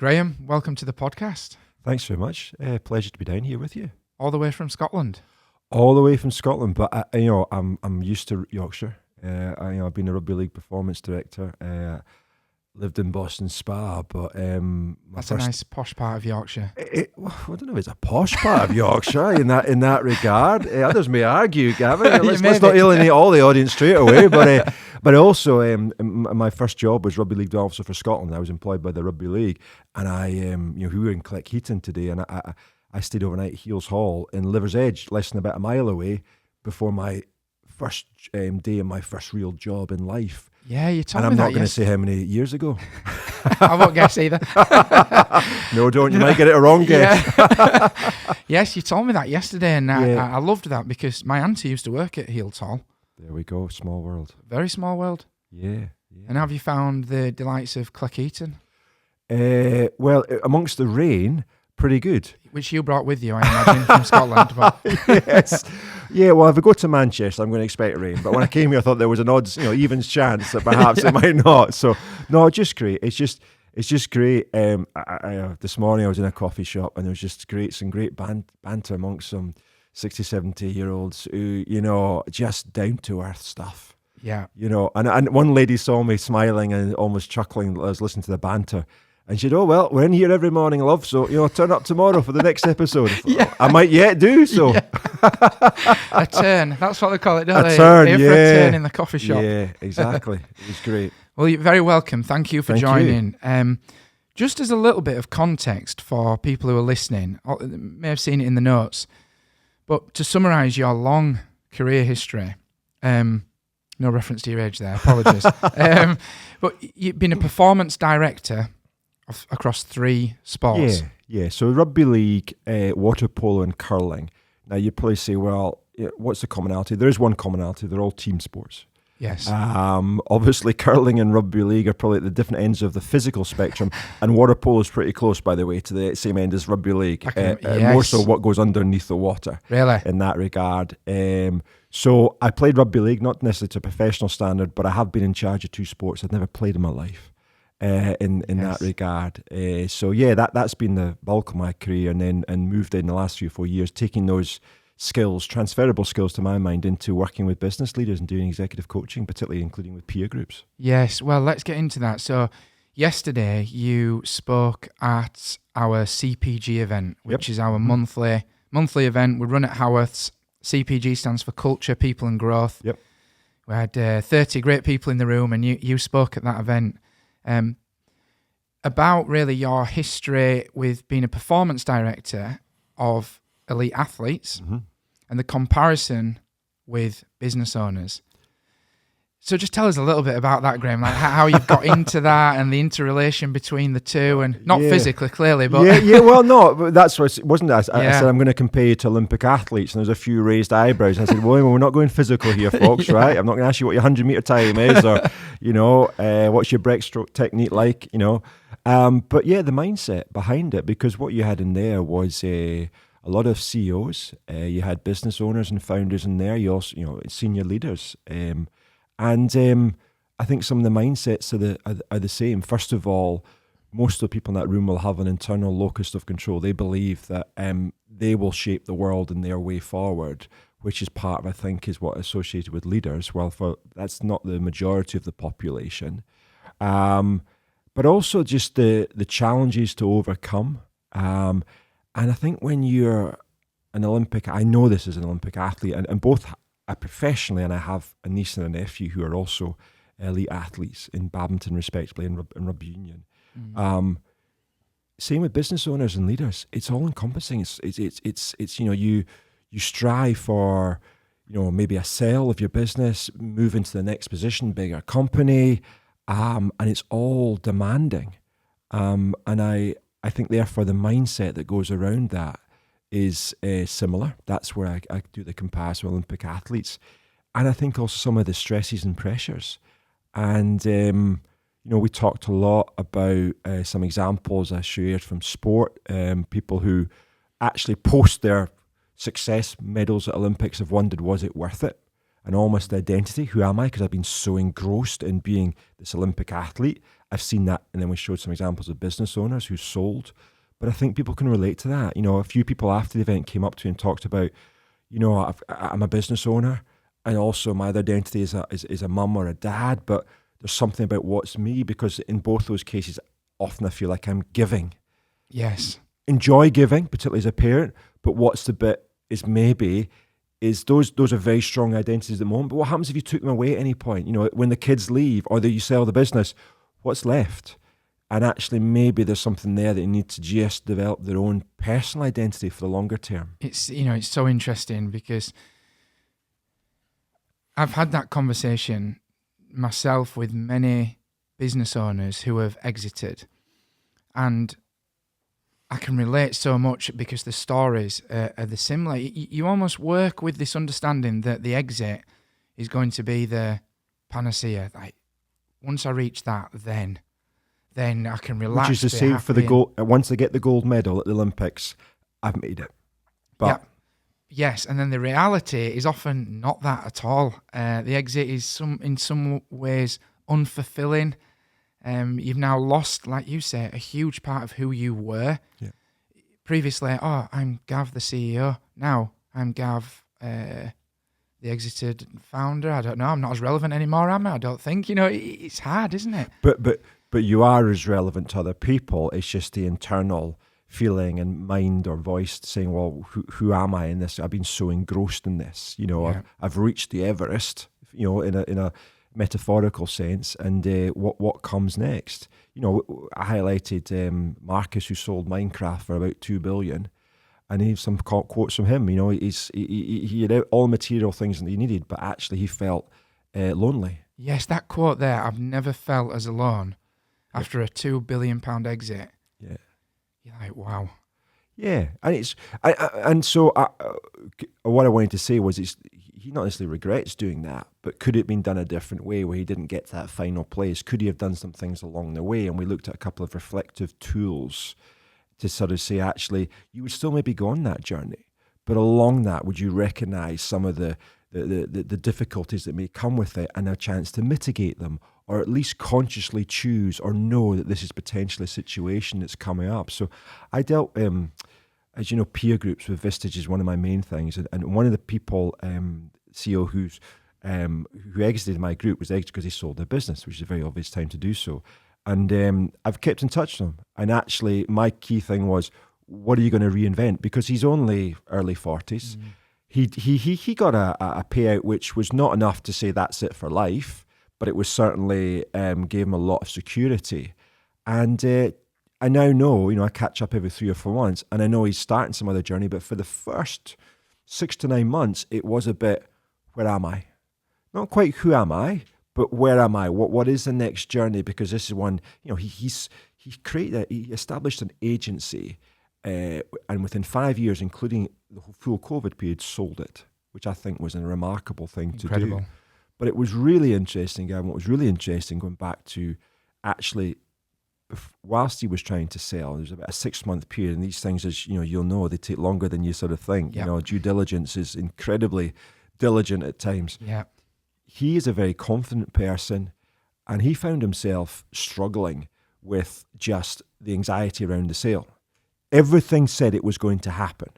Graeme, welcome to the podcast. Thanks very much. Pleasure to be down here with you. All the way from Scotland. All the way from Scotland, but I'm used to Yorkshire. I've been a Rugby League performance director. Lived in Boston Spa, but that's a nice posh part of Yorkshire. I don't know if it's a posh part of Yorkshire in that regard. Others may argue, Gavin. Let's not alienate all the audience straight away. But also, my first job was Rugby League officer for Scotland. I was employed by the Rugby League, and we were in Cleckheaton today, and I stayed overnight at Heels Hall in Liver's Edge, less than about a mile away, before my first day and my first real job in life. Yeah, you told me that. And I'm not going to say how many years ago. I won't guess either. No, don't. You might get it a wrong guess. Yeah. Yes, you told me that yesterday, and I loved that because my auntie used to work at Heels Hall. There we go. Small world. Very small world. Yeah. And have you found the delights of Cleckheaton? Well, amongst the rain, pretty good. Which you brought with you, I imagine, from Scotland. But yes. Yeah, well, if I go to Manchester, I'm going to expect rain. But when I came here, I thought there was an odds, even chance that perhaps it might not. So, no, just great. It's just great. This morning I was in a coffee shop and there was just some great banter amongst some 60, 70-year-olds who, just down-to-earth stuff. Yeah. And one lady saw me smiling and almost chuckling as I was listening to the banter. And she said, "Oh, well, we're in here every morning, love, so, turn up tomorrow for the next episode." Yeah. I might yet do so. Yeah. A turn. That's what they call it, don't they? Turn, here for a turn in the coffee shop. Yeah, exactly. It was great. Well, you're very welcome. Thank you for joining. Just as a little bit of context for people who are listening, may have seen it in the notes, but to summarise your long career history, no reference to your age there, apologies. But you've been a performance director across 3 sports. Yeah. So Rugby League, water polo and curling. Now you'd probably say, well, what's the commonality? There is one commonality. They're all team sports. Yes. Obviously, curling and Rugby League are probably at the different ends of the physical spectrum, and water polo is pretty close, by the way, to the same end as Rugby League. Yes. More so what goes underneath the water. Really? In that regard. So I played Rugby League, not necessarily to a professional standard, but I have been in charge of 2 sports I'd never played in my life. In that regard. So that's been the bulk of my career, and moved in the last 3 or 4 years, taking those skills, transferable skills to my mind, into working with business leaders and doing executive coaching, particularly including with peer groups. Yes, well, let's get into that. So yesterday you spoke at our CPG event, which is our monthly event. We run at Haworth's. CPG stands for Culture, People and Growth. Yep. We had 30 great people in the room, and you spoke at that event. About really your history with being a performance director of elite athletes and the comparison with business owners. So just tell us a little bit about that, Graeme, like how you've got into that and the interrelation between the two, and not physically, clearly, but... Well, no, but that's what it wasn't. I said, I'm going to compare you to Olympic athletes, and there's a few raised eyebrows. I said, well, we're not going physical here, folks, right? I'm not going to ask you what your 100-metre time is, or, what's your breaststroke technique like, But the mindset behind it, because what you had in there was a lot of CEOs, you had business owners and founders in there, you also, senior leaders, and I think some of the mindsets are the same. First of all, most of the people in that room will have an internal locus of control. They believe that they will shape the world in their way forward, which is part of, I think, is what associated with leaders. Well, that's not the majority of the population. But also just the challenges to overcome. And I think when you're an Olympic, I know this as an Olympic athlete, and both professionally, and I have a niece and a nephew who are also elite athletes in badminton, respectively, and rugby union. Same with business owners and leaders. It's all encompassing. It's you strive for maybe a sale of your business, move into the next position, bigger company, and it's all demanding. And I think therefore the mindset that goes around that is similar. That's where I do the comparison with Olympic athletes. And I think also some of the stresses and pressures. And, we talked a lot about some examples I shared from sport, people who actually post their success medals at Olympics have wondered, was it worth it? And almost identity, who am I? Because I've been so engrossed in being this Olympic athlete. I've seen that, and then we showed some examples of business owners who sold. But I think people can relate to that. You know, a few people after the event came up to me and talked about, you know, I'm a business owner, and also my other identity is a mum or a dad, but there's something about what's me, because in both those cases, often I feel like I'm giving. Yes. Enjoy giving, particularly as a parent, but what's the bit is those are very strong identities at the moment. But what happens if you took them away at any point? You know, when the kids leave or that you sell the business, what's left? And actually, maybe there's something there that you need to just develop their own personal identity for the longer term. It's so interesting, because I've had that conversation myself with many business owners who have exited, and I can relate so much because the stories are the similar. You almost work with this understanding that the exit is going to be the panacea. Like, once I reach that, then I can relax. Which is the same for the gold. Once they get the gold medal at the Olympics, I've made it. But yeah. Yes, and then the reality is often not that at all. The exit is in some ways unfulfilling. You've now lost, like you say, a huge part of who you were. Yeah. Previously, I'm Gav, the CEO. Now I'm Gav, the exited founder. I don't know. I'm not as relevant anymore, am I? I don't think. It's hard, isn't it? But you are as relevant to other people. It's just the internal feeling and mind or voice saying, well, who am I in this? I've been so engrossed in this. I've reached the Everest, in a metaphorical sense, and what comes next? I highlighted Marcus, who sold Minecraft for about $2 billion, and he have some quotes from him. He had all material things that he needed, but actually he felt lonely. Yes, that quote there, I've never felt as alone after a $2 billion exit. Yeah. You're like, wow. Yeah, and so what I wanted to say was, he not necessarily regrets doing that, but could it have been done a different way where he didn't get to that final place? Could he have done some things along the way? And we looked at a couple of reflective tools to sort of say, actually, you would still maybe go on that journey, but along that, would you recognise some of the difficulties that may come with it and a chance to mitigate them, or at least consciously choose or know that this is potentially a situation that's coming up? So I dealt, as you know, peer groups with Vistage is one of my main things. And one of the people, CEO who exited my group was exited because he sold their business, which is a very obvious time to do so. And I've kept in touch with him. And actually, my key thing was, what are you going to reinvent? Because he's only early 40s. He got a payout which was not enough to say that's it for life, but it was certainly gave him a lot of security. And I now know, I catch up every 3 or 4 months, and I know he's starting some other journey, but for the first 6 to 9 months, it was a bit, where am I? Not quite who am I, but where am I? What is the next journey? Because this is one, he established an agency, and within 5 years, including the full COVID period, sold it, which I think was a remarkable thing to do. But it was really interesting, Gavin. What was really interesting, going back to actually, whilst he was trying to sell, there was about a 6-month period, and these things, as you'll know, they take longer than you sort of think. Yep. Due diligence is incredibly diligent at times. Yeah. He is a very confident person, and he found himself struggling with just the anxiety around the sale. Everything said it was going to happen.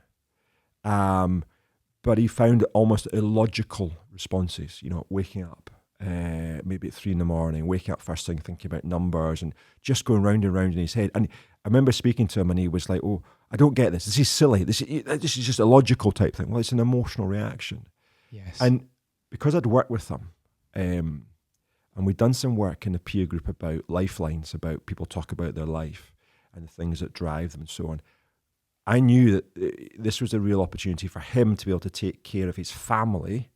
But he found almost illogical responses, waking up maybe at 3 a.m, waking up first thing thinking about numbers and just going round and round in his head. And I remember speaking to him, and he was like, oh, I don't get this. This is silly. This is just a logical type thing. Well, it's an emotional reaction. Yes. And because I'd worked with him, and we'd done some work in the peer group about lifelines, about people talk about their life and the things that drive them and so on, I knew that this was a real opportunity for him to be able to take care of his family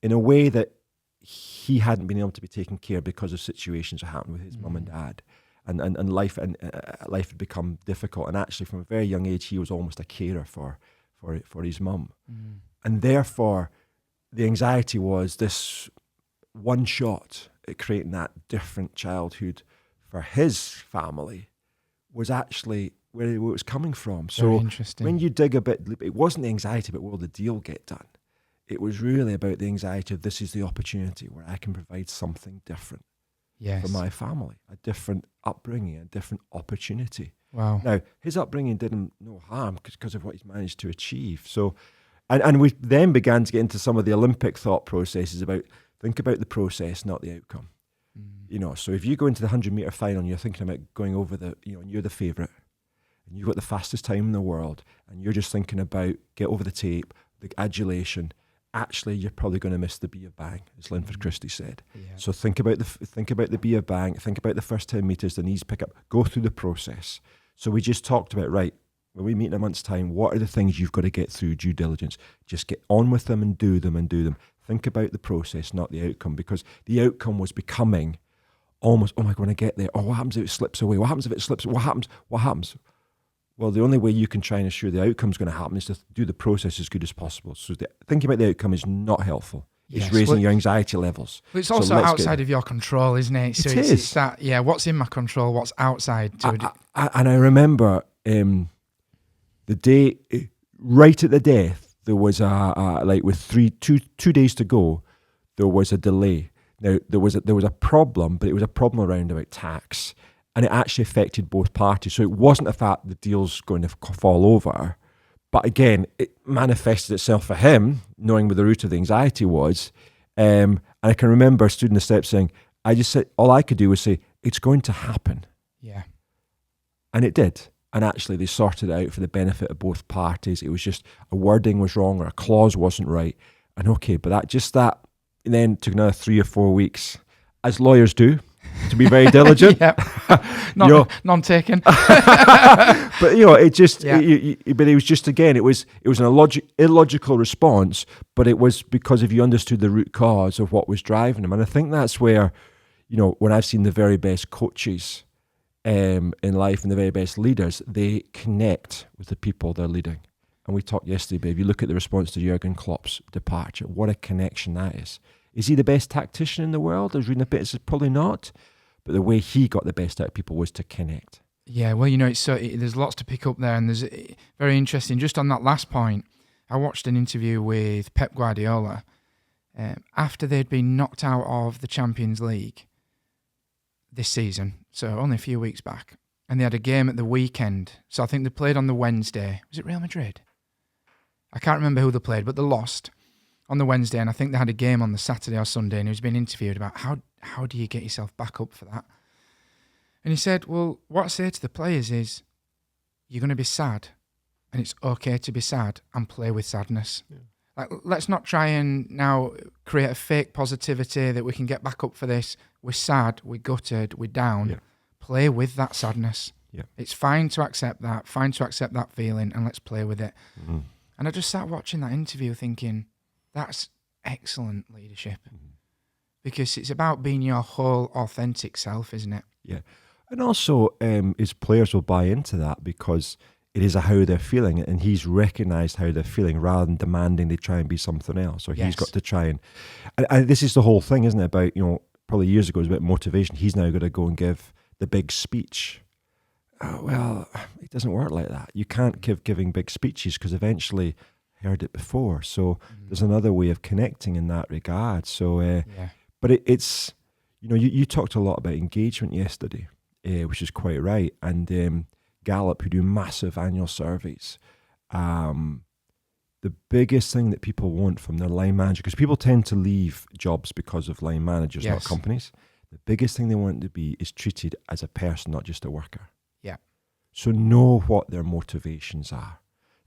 in a way that he hadn't been able to be taken care of because of situations that happened with his mum and dad, and life had become difficult. And actually, from a very young age, he was almost a carer for his mum, and therefore, the anxiety was this one shot at creating that different childhood for his family was actually where it was coming from. So when you dig a bit, it wasn't the anxiety about will the deal get done. It was really about the anxiety of, this is the opportunity where I can provide something different. for my family, a different upbringing, a different opportunity. Wow. Now, his upbringing did him no harm because of what he's managed to achieve. So, and we then began to get into some of the Olympic thought processes about, think about the process, not the outcome. You know, so if you go into the 100-meter final and you're thinking about going over and you're the favourite, and you've got the fastest time in the world, and you're just thinking about get over the tape, the adulation, actually you're probably going to miss the beer bang, as Linford Christie said. Yeah. So think about the beer bang, think about the first 10 metres, the knees pick up, go through the process. So we just talked about, right, when we meet in a month's time, what are the things you've got to get through due diligence? Just get on with them and do them and do them. Think about the process, not the outcome, because the outcome was becoming almost, oh my God, when I get there, oh, what happens if it slips away? What happens if it slips? What happens? Well, the only way you can try and assure the outcome is going to happen is to do the process as good as possible. So thinking about the outcome is not helpful. It's raising your anxiety levels. But it's also outside of your control, isn't it? So it's that, what's in my control, what's outside. And I remember the day, right at the death, there was with 2 days to go, there was a delay. Now, there was a problem, but it was a problem around about tax. And it actually affected both parties. So it wasn't the fact the deal's going to fall over. But again, it manifested itself for him, knowing where the root of the anxiety was. And I can remember stood in the steps saying, I just said, all I could do was say, it's going to happen. Yeah. And it did. And actually they sorted it out for the benefit of both parties. It was just a wording was wrong or a clause wasn't right. And okay, but that then took another 3 or 4 weeks, as lawyers do, to be very diligent. None taken. But it just, but it was just, again, it was an illogical response, but it was because if you understood the root cause of what was driving them. And I think that's where, when I've seen the very best coaches in life and the very best leaders, they connect with the people they're leading. And we talked yesterday, but if you look at the response to Jurgen Klopp's departure, what a connection that is. Is he the best tactician in the world? I was reading a bit, it's probably not. But the way he got the best out of people was to connect. Yeah, well, there's lots to pick up there, and there's very interesting. Just on that last point, I watched an interview with Pep Guardiola after they'd been knocked out of the Champions League this season, so only a few weeks back, and they had a game at the weekend. So I think they played on the Wednesday. Was it Real Madrid? I can't remember who they played, but they lost on the Wednesday, and I think they had a game on the Saturday or Sunday, and he was being interviewed about how do you get yourself back up for that? And he said, well, what I say to the players is, you're going to be sad, and it's okay to be sad and play with sadness. Yeah. Like, let's not try and now create a fake positivity that we can get back up for this. We're sad, we're gutted, we're down. Yeah. Play with that sadness. Yeah. It's fine to accept that feeling, and let's play with it. Mm-hmm. And I just sat watching that interview thinking, that's excellent leadership, because it's about being your whole authentic self, isn't it? Yeah. And also his players will buy into that because it is how they're feeling, and he's recognised how they're feeling rather than demanding they try and be something else, or he's got to try and this is the whole thing, isn't it, about, probably years ago it was about motivation. He's now got to go and give the big speech. Oh, well, it doesn't work like that. You can't keep giving big speeches because eventually heard it before. So there's another way of connecting in that regard. So, but it's, you talked a lot about engagement yesterday, which is quite right. And Gallup, who do massive annual surveys, the biggest thing that people want from their line manager, because people tend to leave jobs because of line managers, not companies. The biggest thing they want to be is treated as a person, not just a worker. Yeah. So know what their motivations are.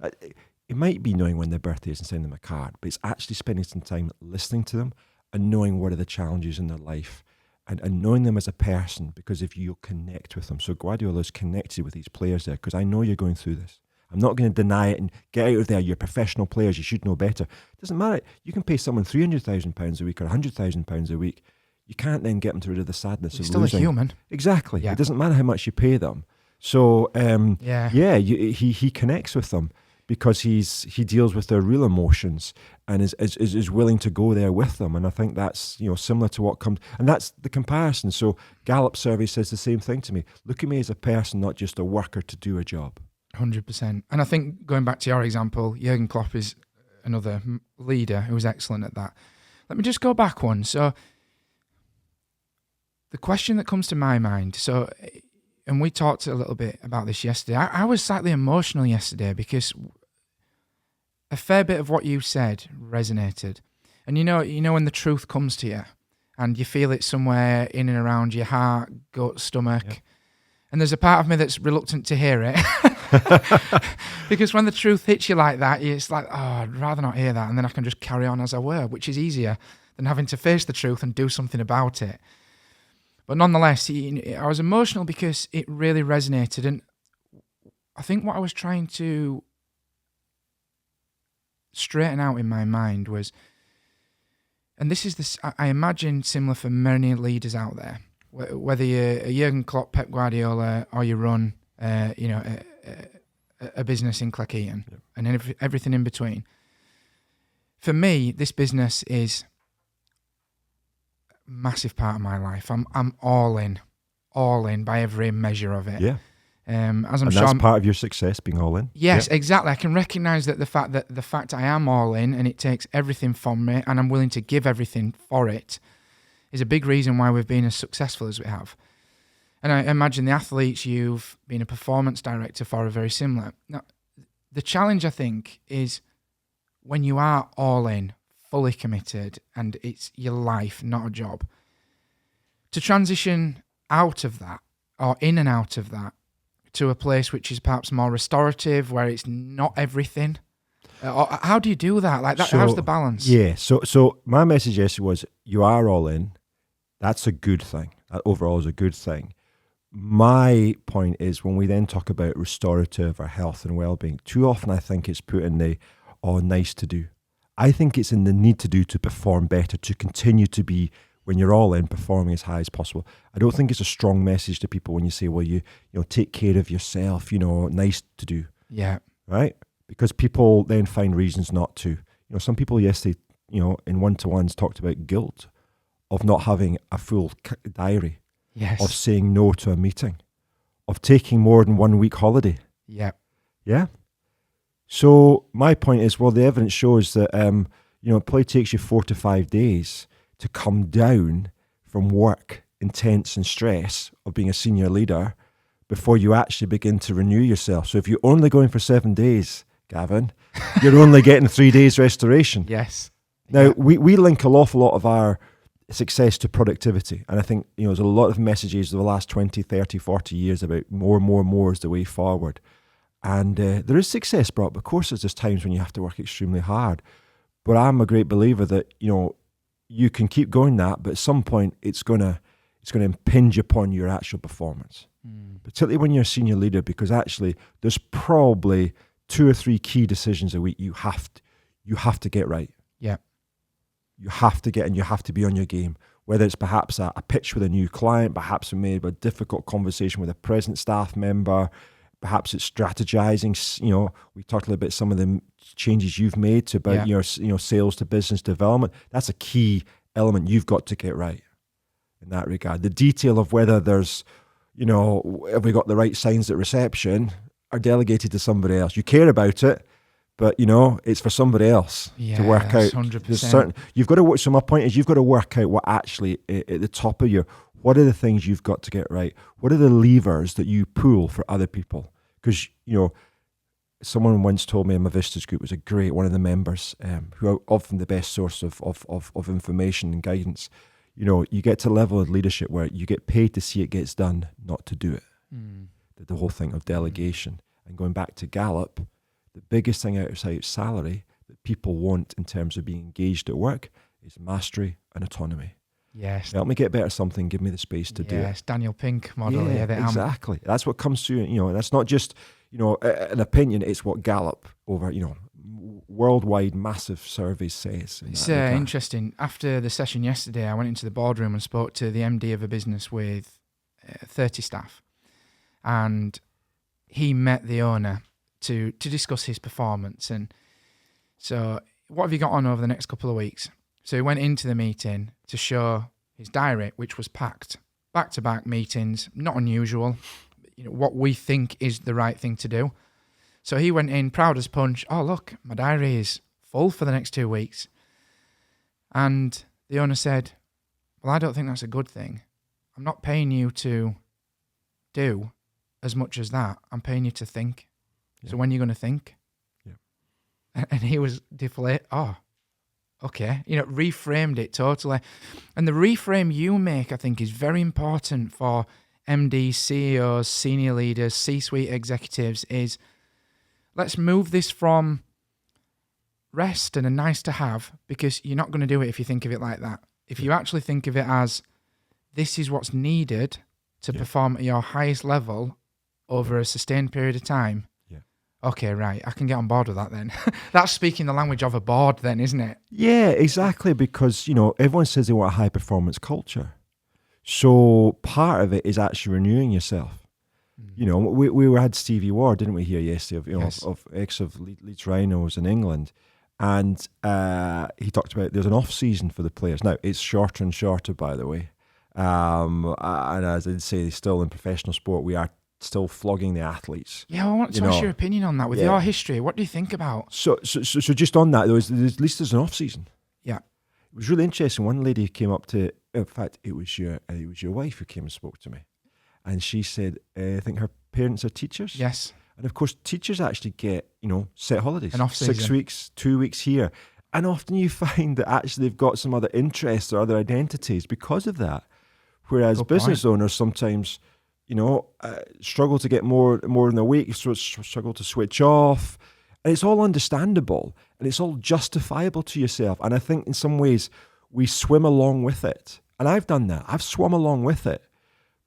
It might be knowing when their birthday is and sending them a card, but it's actually spending some time listening to them and knowing what are the challenges in their life and knowing them as a person, because if you'll connect with them. So Guardiola's connected with these players there, because I know you're going through this. I'm not going to deny it and get out of there. You're professional players. You should know better. It doesn't matter. You can pay someone £300,000 a week or £100,000 a week. You can't then get them to rid of the sadness of losing. Still a human. Exactly. Yeah. It doesn't matter how much you pay them. So, he connects with them because he deals with their real emotions and is willing to go there with them. And I think that's, similar to what comes, and that's the comparison. So Gallup survey says the same thing to me. Look at me as a person, not just a worker to do a job. 100%. And I think going back to your example, Jurgen Klopp is another leader who was excellent at that. Let me just go back one. So the question that comes to my mind, and we talked a little bit about this yesterday. I was slightly emotional yesterday because a fair bit of what you said resonated. And you know when the truth comes to you and you feel it somewhere in and around your heart, gut, stomach. Yeah. And there's a part of me that's reluctant to hear it. Because when the truth hits you like that, it's like, oh, I'd rather not hear that. And then I can just carry on as I were, which is easier than having to face the truth and do something about it. But nonetheless, I was emotional because it really resonated. And I think what I was trying to straighten out in my mind was, and this is this, I imagine similar for many leaders out there, whether you're a Jurgen Klopp, Pep Guardiola, or you run, a business in Cleckheaton, and everything in between. For me, this business is a massive part of my life. I'm all in by every measure of it. Yeah. As and that's part of your success, being all in. Yes, exactly. I can recognise that the fact I am all in and it takes everything from me and I'm willing to give everything for it is a big reason why we've been as successful as we have. And I imagine the athletes you've been a performance director for are very similar. Now, the challenge, I think, is when you are all in, fully committed, and it's your life, not a job, to transition out of that or in and out of that to a place which is perhaps more restorative, where it's not everything. How do you do that? Like that, how's the balance? Yeah. So my message yesterday was, you are all in. That's a good thing. That overall is a good thing. My point is, when we then talk about restorative or health and well-being, too often I think it's put in the, nice to do. I think it's in the need to do to perform better, to continue to be, when you're all in, performing as high as possible. I don't think it's a strong message to people when you say, well, you take care of yourself, nice to do. Yeah. Right? Because people then find reasons not to. Some people yesterday, in one-to-ones talked about guilt of not having a full diary. Yes. Of saying no to a meeting, of taking more than 1 week holiday. Yeah. Yeah. So my point is, well, the evidence shows that, it probably takes you 4 to 5 days to come down from work, intense and stress of being a senior leader before you actually begin to renew yourself. So if you're only going for 7 days, Gavin, you're only getting 3 days restoration. Yes. Now, we link an awful lot of our success to productivity. And I think, there's a lot of messages over the last 20, 30, 40 years about more is the way forward. And there is success brought, but of course there's times when you have to work extremely hard. But I'm a great believer that, you can keep going that, but at some point it's going to impinge upon your actual performance. Particularly when you're a senior leader, because actually there's probably 2 or 3 key decisions a week you have to get right. Yeah. You have to you have to be on your game, whether it's perhaps a pitch with a new client, perhaps maybe a difficult conversation with a present staff member, perhaps it's strategizing. We talked a little bit some of the changes you've made to about your sales to business development. That's a key element you've got to get right in that regard. The detail of whether there's, have we got the right signs at reception are delegated to somebody else. You care about it, but it's for somebody else to work out. 100%. You've got to work. So my point is, you've got to work out what actually at the top of what are the things you've got to get right? What are the levers that you pull for other people? Because someone once told me in my Vistage group, was one of the members who are often the best source of information and guidance. You get to a level of leadership where you get paid to see it gets done, not to do it. The whole thing of delegation. And going back to Gallup, the biggest thing outside salary that people want in terms of being engaged at work is mastery and autonomy. Yes. Help me get better at something, give me the space to do it. Yes, Daniel Pink model. Yeah, exactly. That's what comes through, that's not just, an opinion, it's what Gallup over, worldwide massive surveys says. It's interesting. After the session yesterday, I went into the boardroom and spoke to the MD of a business with 30 staff. And he met the owner to discuss his performance. And so, what have you got on over the next couple of weeks? So he went into the meeting to show his diary, which was packed. Back-to-back meetings, not unusual. What we think is the right thing to do. So he went in, proud as punch. Oh, look, my diary is full for the next 2 weeks. And the owner said, well, I don't think that's a good thing. I'm not paying you to do as much as that. I'm paying you to think. Yeah. So when are you going to think? Yeah. And he was deflated. Oh, okay. Reframed it totally. And the reframe you make, I think, is very important for MDs, CEOs, senior leaders, C-suite executives, is let's move this from rest and a nice to have, because you're not going to do it if you think of it like that. If you actually think of it as this is what's needed to perform at your highest level over a sustained period of time. Yeah. Okay, right. I can get on board with that then. That's speaking the language of a board then, isn't it? Yeah, exactly. Because, everyone says they want a high performance culture. So part of it is actually renewing yourself. We had Stevie Ward, didn't we, here yesterday, of Leeds Rhinos in England. And he talked about there's an off season for the players. Now, it's shorter and shorter, by the way. And as I did say, still in professional sport, we are still flogging the athletes. Yeah, I want to ask your opinion on that. With your history, what do you think about? So just on that, at least there's an off season. Yeah, it was really interesting. One lady came up to, in fact, it was your wife who came and spoke to me, and she said, I think her parents are teachers. Yes, and of course, teachers actually get set holidays, an off season, 6 weeks, 2 weeks here, and often you find that actually they've got some other interests or other identities because of that. Whereas business owners sometimes, struggle to get more in their week, struggle to switch off. And it's all understandable and it's all justifiable to yourself. And I think in some ways we swim along with it. And I've done that. I've swum along with it.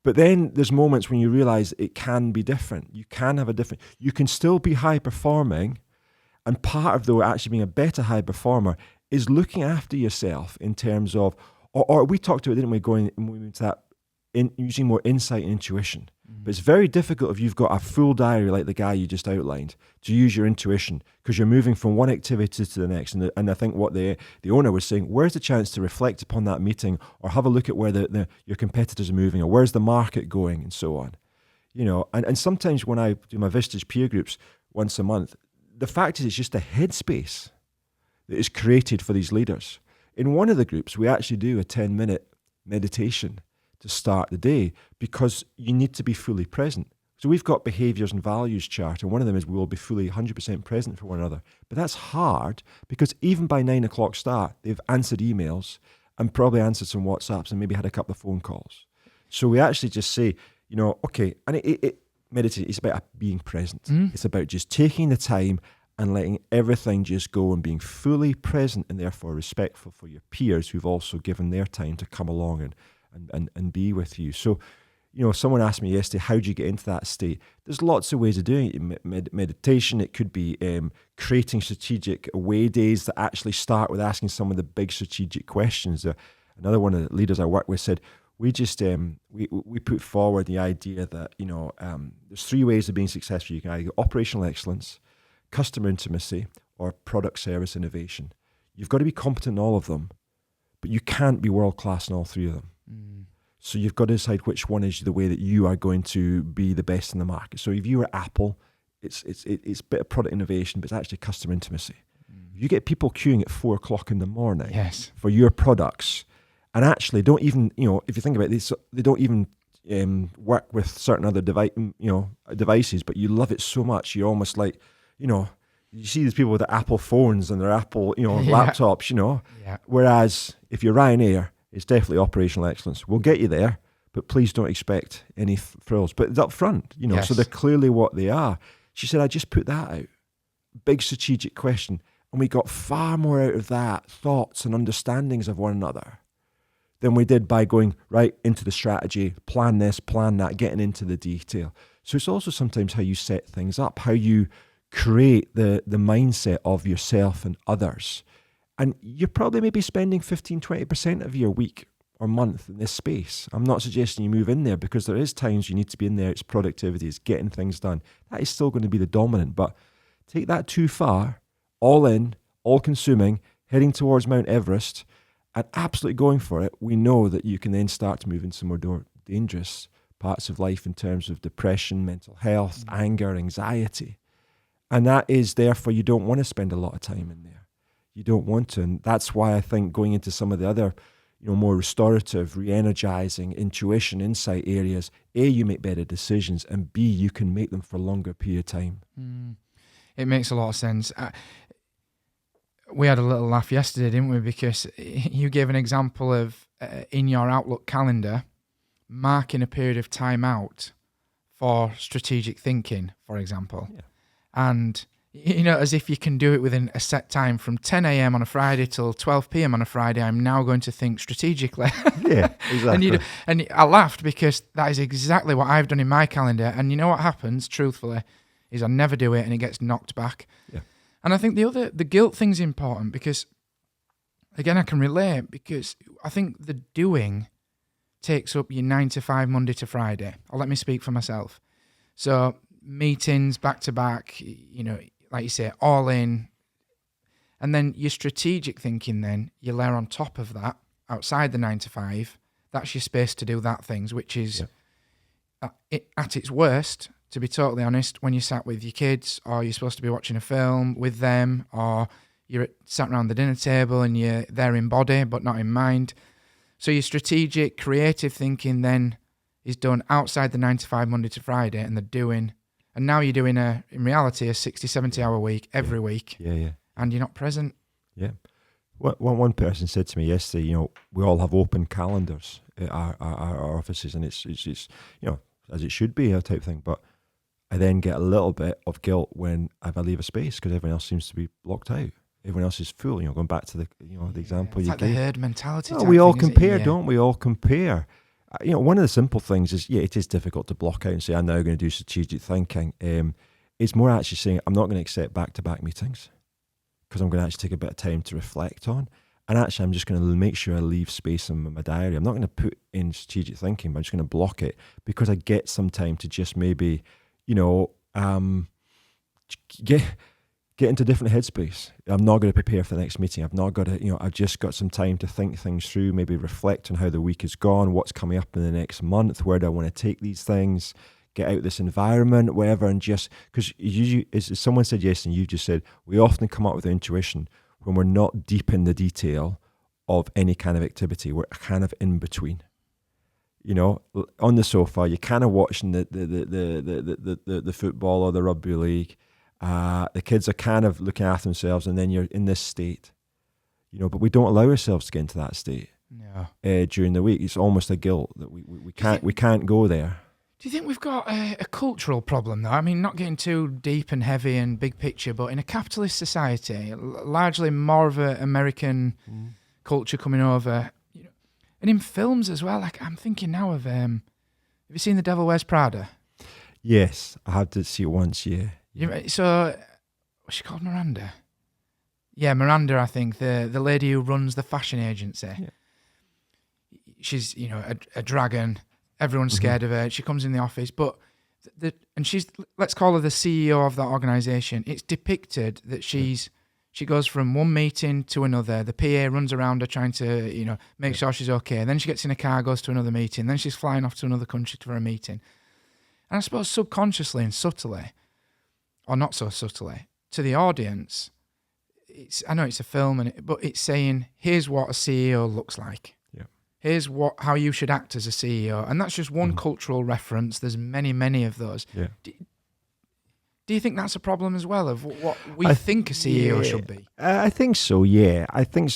But then there's moments when you realize it can be different. You can still be high performing. And part of, though, actually being a better high performer is looking after yourself in terms of, or we talked about it, didn't we, going into that, using more insight and intuition. But it's very difficult if you've got a full diary like the guy you just outlined to use your intuition, because you're moving from one activity to the next. And I think what the owner was saying, where's the chance to reflect upon that meeting or have a look at where your competitors are moving or where's the market going and so on. And sometimes when I do my Vistage peer groups once a month, the fact is it's just a headspace that is created for these leaders. In one of the groups, we actually do a 10-minute meditation to start the day because you need to be fully present. So we've got behaviours and values chart, and one of them is we will be fully 100% present for one another. But that's hard because even by 9 o'clock start, they've answered emails and probably answered some WhatsApps and maybe had a couple of phone calls. So we actually just say, okay, and meditate, it's about being present. It's about just taking the time and letting everything just go and being fully present and therefore respectful for your peers who've also given their time to come along and be with you. So, someone asked me yesterday, how do you get into that state? There's lots of ways of doing it. Meditation, it could be creating strategic away days that actually start with asking some of the big strategic questions. Another one of the leaders I work with said, we just we put forward the idea that there's 3 ways of being successful. You can either go operational excellence, customer intimacy, or product service innovation. You've got to be competent in all of them, but you can't be world class in all 3 of them. So you've got to decide which one is the way that you are going to be the best in the market. So if you were Apple, it's a bit of product innovation, but it's actually customer intimacy. You get people queuing at 4 o'clock in the morning for your products, and actually don't even, if you think about this, they don't even work with certain other devices, but you love it so much, you're almost like, you see these people with their Apple phones and their Apple, laptops, Whereas if you're Ryanair, it's definitely operational excellence. We'll get you there, but please don't expect any frills. But it's up front, so they're clearly what they are. She said, I just put that out. Big strategic question. And we got far more out of that, thoughts and understandings of one another, than we did by going right into the strategy, plan this, plan that, getting into the detail. So it's also sometimes how you set things up, how you create the mindset of yourself and others. And you're probably maybe spending 15, 20% of your week or month in this space. I'm not suggesting you move in there because there is times you need to be in there. It's productivity, it's getting things done. That is still going to be the dominant, but take that too far, all in, all consuming, heading towards Mount Everest and absolutely going for it. We know that you can then start to move into some more dangerous parts of life in terms of depression, mental health, anger, anxiety. And that is therefore you don't want to spend a lot of time in there. You don't want to. And that's why I think going into some of the other, more restorative, re-energizing, intuition, insight areas, A, you make better decisions, and B, you can make them for a longer period of time. It makes a lot of sense. We had a little laugh yesterday, didn't we? Because you gave an example of, in your Outlook calendar, marking a period of time out for strategic thinking, for example. Yeah. And, as if you can do it within a set time from 10 a.m. on a Friday till 12 p.m. on a Friday, I'm now going to think strategically. Yeah, exactly. and I laughed because that is exactly what I've done in my calendar. And you know what happens, truthfully, is I never do it and it gets knocked back. Yeah. And I think the guilt thing's important because, again, I can relate because I think the doing takes up your 9 to 5 Monday to Friday. Or let me speak for myself. So meetings back to back, like you say, all in. And then your strategic thinking then, you layer on top of that, outside the 9 to 5, that's your space to do that things, which is at its worst, to be totally honest, when you're sat with your kids or you're supposed to be watching a film with them or you're sat around the dinner table and you're there in body but not in mind. So your strategic, creative thinking then is done outside the 9 to 5 Monday to Friday and the doing. And now you're doing, in reality, a 60, 70-hour week every week. Yeah. And you're not present. Yeah. One person said to me yesterday, we all have open calendars at our offices, and it's as it should be, a type thing. But I then get a little bit of guilt when I leave a space because everyone else seems to be blocked out. Everyone else is full. Going back to the the example you gave. It's like the herd mentality. We all compare, don't we? All compare. One of the simple things is, it is difficult to block out and say, I'm now going to do strategic thinking. It's more actually saying, I'm not going to accept back-to-back meetings because I'm going to actually take a bit of time to reflect on. And actually, I'm just going to make sure I leave space in my diary. I'm not going to put in strategic thinking, but I'm just going to block it because I get some time to just maybe, get into a different headspace. I'm not going to prepare for the next meeting. I've not got to, I've just got some time to think things through, maybe reflect on how the week has gone, what's coming up in the next month, where do I want to take these things, get out this environment, whatever, and just, because as someone said yesterday, and you just said, we often come up with intuition when we're not deep in the detail of any kind of activity. We're kind of in between. On the sofa, you're kind of watching the football or the rugby league. The kids are kind of looking after themselves, and then you're in this state, but we don't allow ourselves to get into that state. No. During the week. It's almost a guilt that we can't go there. Do you think we've got a cultural problem though? I mean, not getting too deep and heavy and big picture, but in a capitalist society, largely more of an American culture coming over, and in films as well. Like I'm thinking now of, have you seen The Devil Wears Prada? Yes, I had to see it once. Yeah. So, what's she called, Miranda? Yeah, Miranda, I think, the lady who runs the fashion agency. Yeah. She's, a dragon. Everyone's scared of her. She comes in the office, but and she's, let's call her the CEO of that organisation. It's depicted that she goes from one meeting to another. The PA runs around her trying to, make sure she's okay. Then she gets in a car, goes to another meeting. Then she's flying off to another country for a meeting. And I suppose subconsciously and subtly, or not so subtly, to the audience, I know it's a film, but it's saying, here's what a CEO looks like. Yeah. Here's how you should act as a CEO. And that's just one cultural reference. There's many, many of those. Yeah. Do you think that's a problem as well, of what we think a CEO should be? I think so, yeah. I think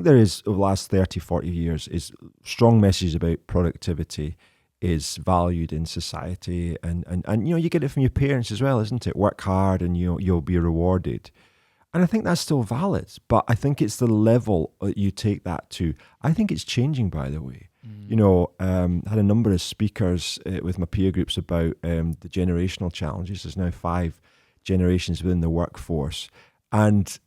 there is, over the last 30, 40 years, is strong messages about productivity is valued in society, and you get it from your parents as well, isn't it? Work hard and you'll be rewarded. And I think that's still valid, but I think it's the level that you take that to. I think it's changing, by the way. Had a number of speakers with my peer groups about the generational challenges. There's now 5 generations within the workforce. And,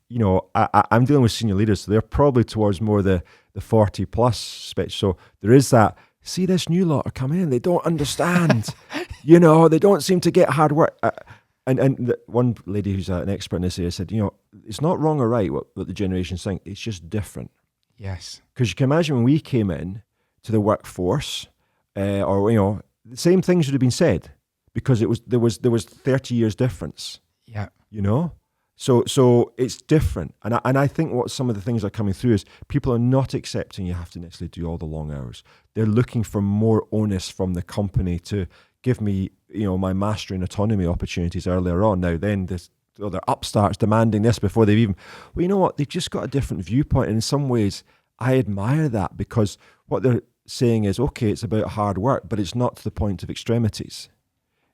I'm dealing with senior leaders, so they're probably towards more the 40 plus spec. So there is that, see this new lot are coming in, they don't understand, they don't seem to get hard work. And one lady who's an expert in this area said, it's not wrong or right what the generation's saying, it's just different. Yes. Because you can imagine when we came in to the workforce, the same things would have been said because there was 30 years difference. Yeah. So it's different. And I think what some of the things are coming through is people are not accepting you have to necessarily do all the long hours. They're looking for more onus from the company to give me, my mastery and autonomy opportunities earlier on. Now then, they're upstarts demanding this before they've even... Well, you know what? They've just got a different viewpoint. And in some ways, I admire that, because what they're saying is, okay, it's about hard work, but it's not to the point of extremities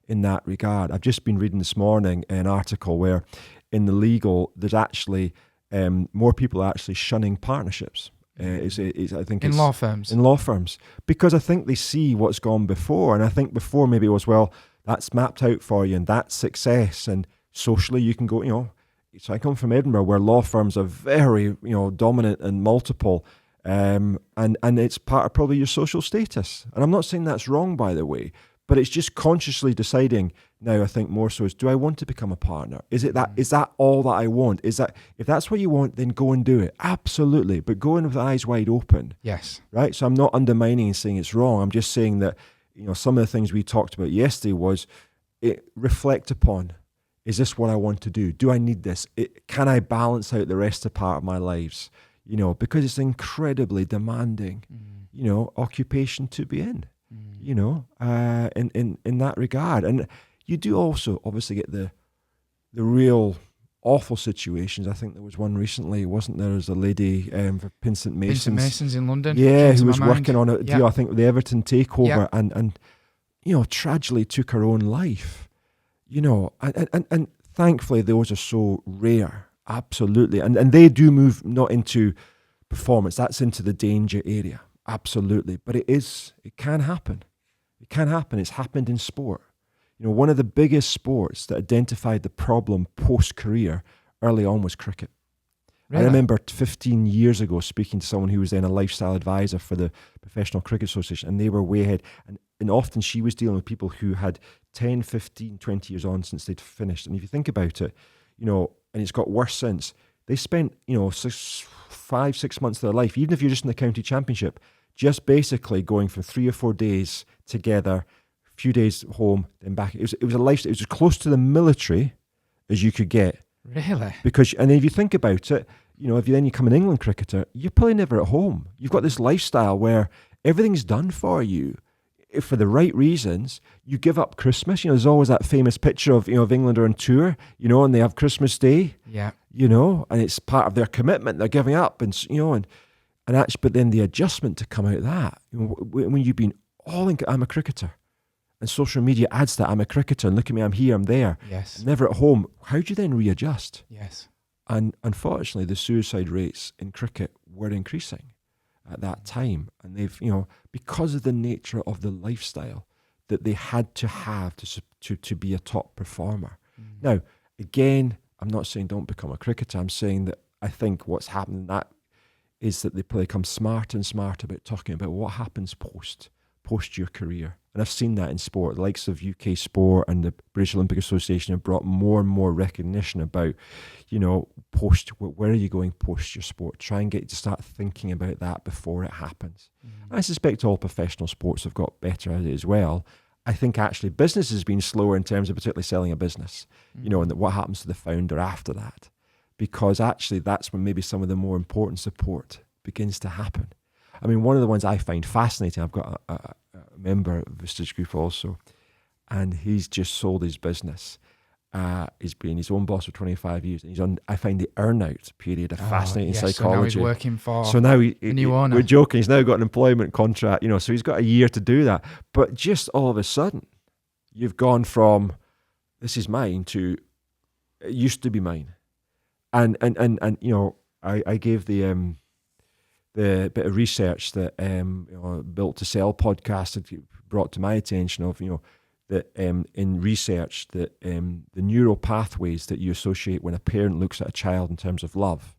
in that regard. I've just been reading this morning an article where in the legal, there's actually more people are actually shunning partnerships. I think in law firms. In law firms, because I think they see what's gone before, and I think before maybe it was, well, that's mapped out for you, and that's success, and socially you can go. So I come from Edinburgh, where law firms are very dominant and multiple, and it's part of probably your social status. And I'm not saying that's wrong, by the way. But it's just consciously deciding now, I think more so is, do I want to become a partner? Is that all that I want? If that's what you want, then go and do it. Absolutely. But go in with eyes wide open. Yes. Right? So I'm not undermining and saying it's wrong. I'm just saying that, some of the things we talked about yesterday was reflect upon, is this what I want to do? Do I need this? Can I balance out the rest of part of my lives? Because it's incredibly demanding, occupation to be in. In that regard. And you do also obviously get the real awful situations. I think there was one recently, wasn't there? There's a lady for Pinsent Masons. Pinsent Masons in London. Yeah, who was working on a deal, I think, with the Everton takeover, and tragically took her own life. And thankfully those are so rare. Absolutely. And they do move not into performance, that's into the danger area. Absolutely. But it can happen. It can happen. It's happened in sport. One of the biggest sports that identified the problem post-career early on was cricket. Really? I remember 15 years ago speaking to someone who was then a lifestyle advisor for the Professional Cricket Association, and they were way ahead. And often she was dealing with people who had 10, 15, 20 years on since they'd finished. And if you think about it, and it's got worse since, they spent, 5-6 months of their life, even if you're just in the county championship, just basically going for 3 or 4 days together, a few days home, then back. It was a lifestyle. It was as close to the military as you could get. Really? And if you think about it, if you become an England cricketer, you're probably never at home. You've got this lifestyle where everything's done for you for the right reasons. You give up Christmas. There's always that famous picture of England are on tour, and they have Christmas Day. Yeah. And it's part of their commitment. They're giving up, and actually, but then the adjustment to come out of that, when you've been I'm a cricketer, and social media adds that I'm a cricketer, and look at me, I'm here, I'm there. Yes. Never at home. How do you then readjust? Yes. And unfortunately, the suicide rates in cricket were increasing at that time, and they've, because of the nature of the lifestyle that they had to have to be a top performer. Now, again, I'm not saying don't become a cricketer. I'm saying that I think what's happened in that is that they become smarter and smarter about talking about what happens post your career. And I've seen that in sport. The likes of UK Sport and the British Olympic Association have brought more and more recognition about, where are you going post your sport? Try and get to start thinking about that before it happens. I suspect all professional sports have got better at it as well. I think actually business has been slower in terms of particularly selling a business, and what happens to the founder after that. Because actually that's when maybe some of the more important support begins to happen. I mean, one of the ones I find fascinating, I've got a member of Vistage Group also, and he's just sold his business. He's been his own boss for 25 years. And he's on, I find the earnout period a fascinating psychology. So now he's working for a new owner. We're joking, he's now got an employment contract, so he's got a year to do that. But just all of a sudden, you've gone from, this is mine, to, it used to be mine. And I gave the bit of research that Built to Sell podcast had brought to my attention of that in research that the neural pathways that you associate when a parent looks at a child in terms of love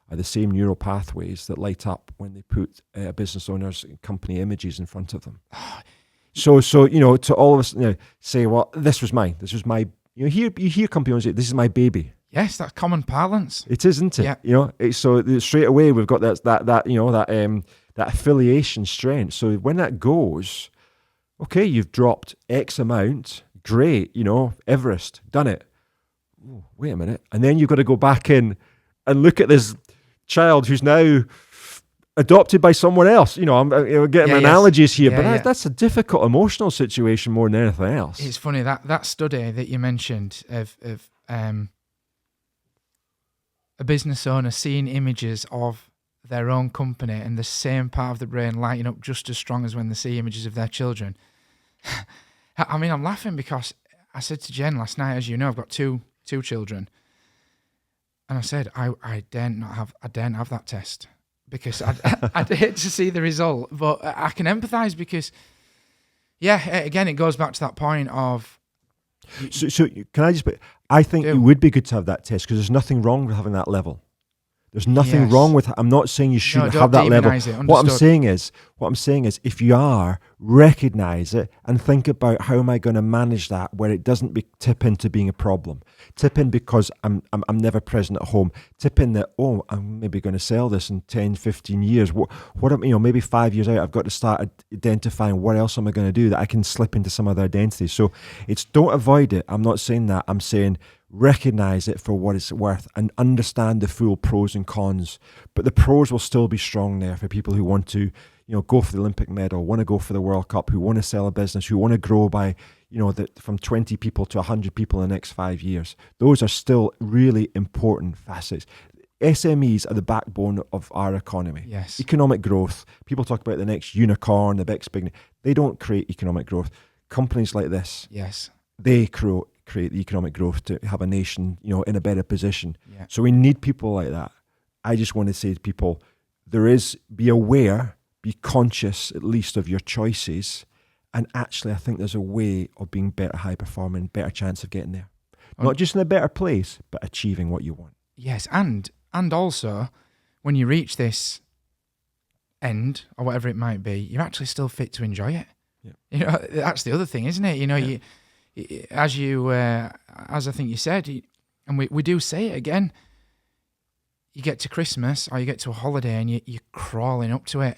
are the same neural pathways that light up when they put a business owner's company images in front of them. So to all of us say, well, this was mine. This was my. You hear company owners say, this is my baby. Yes, that's common parlance. It is, isn't it? Yeah. So straight away we've got that affiliation strength. So when that goes, okay, you've dropped X amount, great, Everest, done it. oh, wait a minute. And then you've got to go back in and look at this child who's now adopted by someone else. I'm getting analogies here, but that's a difficult emotional situation more than anything else. It's funny that study that you mentioned of a business owner seeing images of their own company and the same part of the brain lighting up just as strong as when they see images of their children. I mean, I'm laughing because I said to Jen last night, as you know, I've got two children, and I said I daren't have that test because I'd hate to see the result, but I can empathise because, again, it goes back to that point of. So can I just? I think it would be good to have that test because there's nothing wrong with having that level. There's nothing wrong with. I'm not saying you shouldn't have that level. What I'm saying is, if you are, recognize it and think about how am I going to manage that where it doesn't tip into being a problem. Tip in because I'm never present at home. Tip in that I'm maybe going to sell this in 10, 15 years. What maybe 5 years out I've got to start identifying what else am I going to do that I can slip into some other identity. So it's don't avoid it. I'm not saying that. I'm saying recognize it for what it's worth and understand the full pros and cons. But the pros will still be strong there for people who want to, go for the Olympic medal, want to go for the World Cup, who want to sell a business, who want to grow by, from 20 people to 100 people in the next 5 years. Those are still really important facets. SMEs are the backbone of our economy. Yes. Economic growth. People talk about the next unicorn, the next big. They don't create economic growth. Companies like this, yes, they create the economic growth to have a nation, in a better position. Yeah. So we need people like that. I just want to say to people, be aware, be conscious at least of your choices. And actually, I think there's a way of being better high performing, better chance of getting there. Not just in a better place, but achieving what you want. Yes, and also, when you reach this end, or whatever it might be, you're actually still fit to enjoy it. Yeah. That's the other thing, isn't it? As I think you said, and we do say it again, you get to Christmas or you get to a holiday and you're crawling up to it,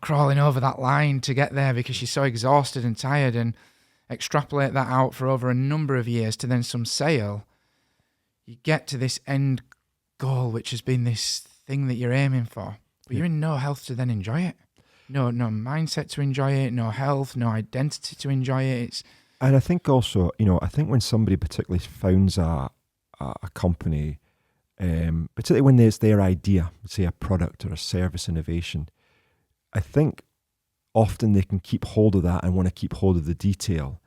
crawling over that line to get there because you're so exhausted and tired, and extrapolate that out for over a number of years to then some sale. You get to this end goal, which has been this thing that you're aiming for, but you're in no health to then enjoy it. No mindset to enjoy it, no health, no identity to enjoy it. And I think also, when somebody particularly founds a company, particularly when it's their idea, say a product or a service innovation, I think often they can keep hold of that and want to keep hold of the detail.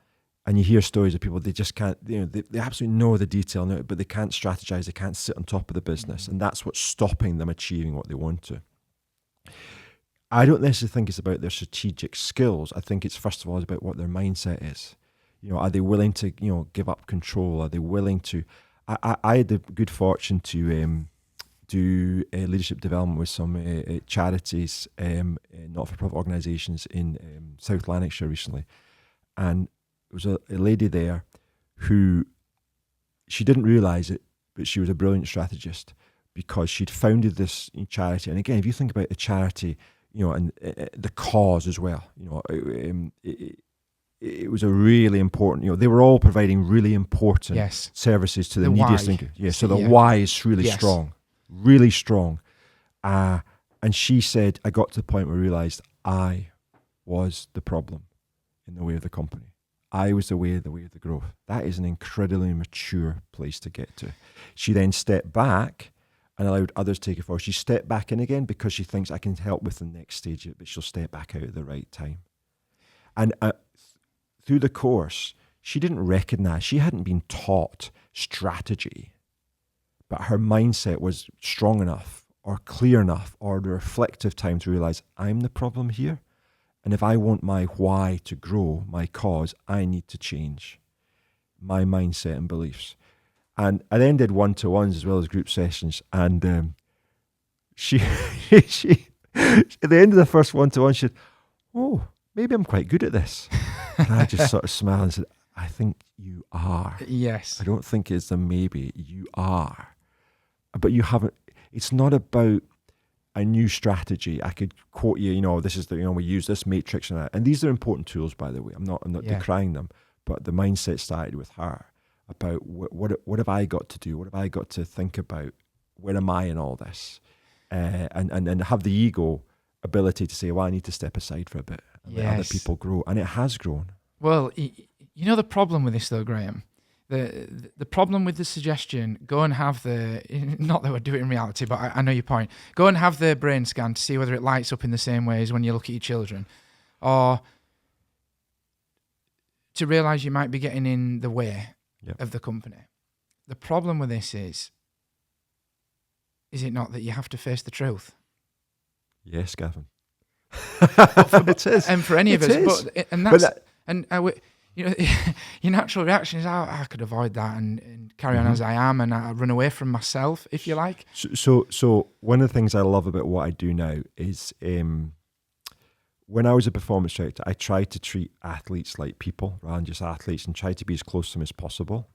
And you hear stories of people, they just can't, they absolutely know the detail, but they can't strategize, they can't sit on top of the business. And that's what's stopping them achieving what they want to. I don't necessarily think it's about their strategic skills. I think it's, first of all, about what their mindset is. Are they willing to, give up control? Are they willing to? I had the good fortune to do leadership development with some charities, not-for-profit organisations in South Lanarkshire recently, and there was a lady there who, she didn't realise it, but she was a brilliant strategist because she'd founded this charity. And again, if you think about the charity, and the cause as well, it was a really important, they were all providing really important services to the neediest thinkers. Yeah, so the why is really strong, really strong. And she said, I got to the point where I realised I was the problem in the way of the company. I was the way of the growth. That is an incredibly mature place to get to. She then stepped back and allowed others to take it forward. She stepped back in again because she thinks I can help with the next stage, but she'll step back out at the right time. And through the course, she didn't recognize, she hadn't been taught strategy, but her mindset was strong enough or clear enough or the reflective time to realize I'm the problem here. And if I want my why to grow, my cause, I need to change my mindset and beliefs. And I then did one-to-ones as well as group sessions. And she at the end of the first one-to-one, she said, oh, maybe I'm quite good at this. And I just sort of smiled and said, I think you are. Yes. I don't think it's a maybe, you are. But you haven't, it's not about a new strategy. I could quote you, this is the, we use this matrix and that. And these are important tools, by the way. I'm not decrying them, but the mindset started with her about what have I got to do? What have I got to think about? Where am I in all this? And have the ego ability to say, well, I need to step aside for a bit and let other people grow. And it has grown. Well, you know the problem with this though, Graeme? The problem with the suggestion, go and have not that we're doing it in reality, but I know your point. Go and have the brain scan to see whether it lights up in the same way as when you look at your children. Or to realise you might be getting in the way of the company. The problem with this is it not that you have to face the truth? Yes, Gavin. It is. And for any of us. Your natural reaction is, I could avoid that and carry on as I am, and I run away from myself, if you like. So one of the things I love about what I do now is when I was a performance director, I tried to treat athletes like people rather than just athletes and try to be as close to them as possible.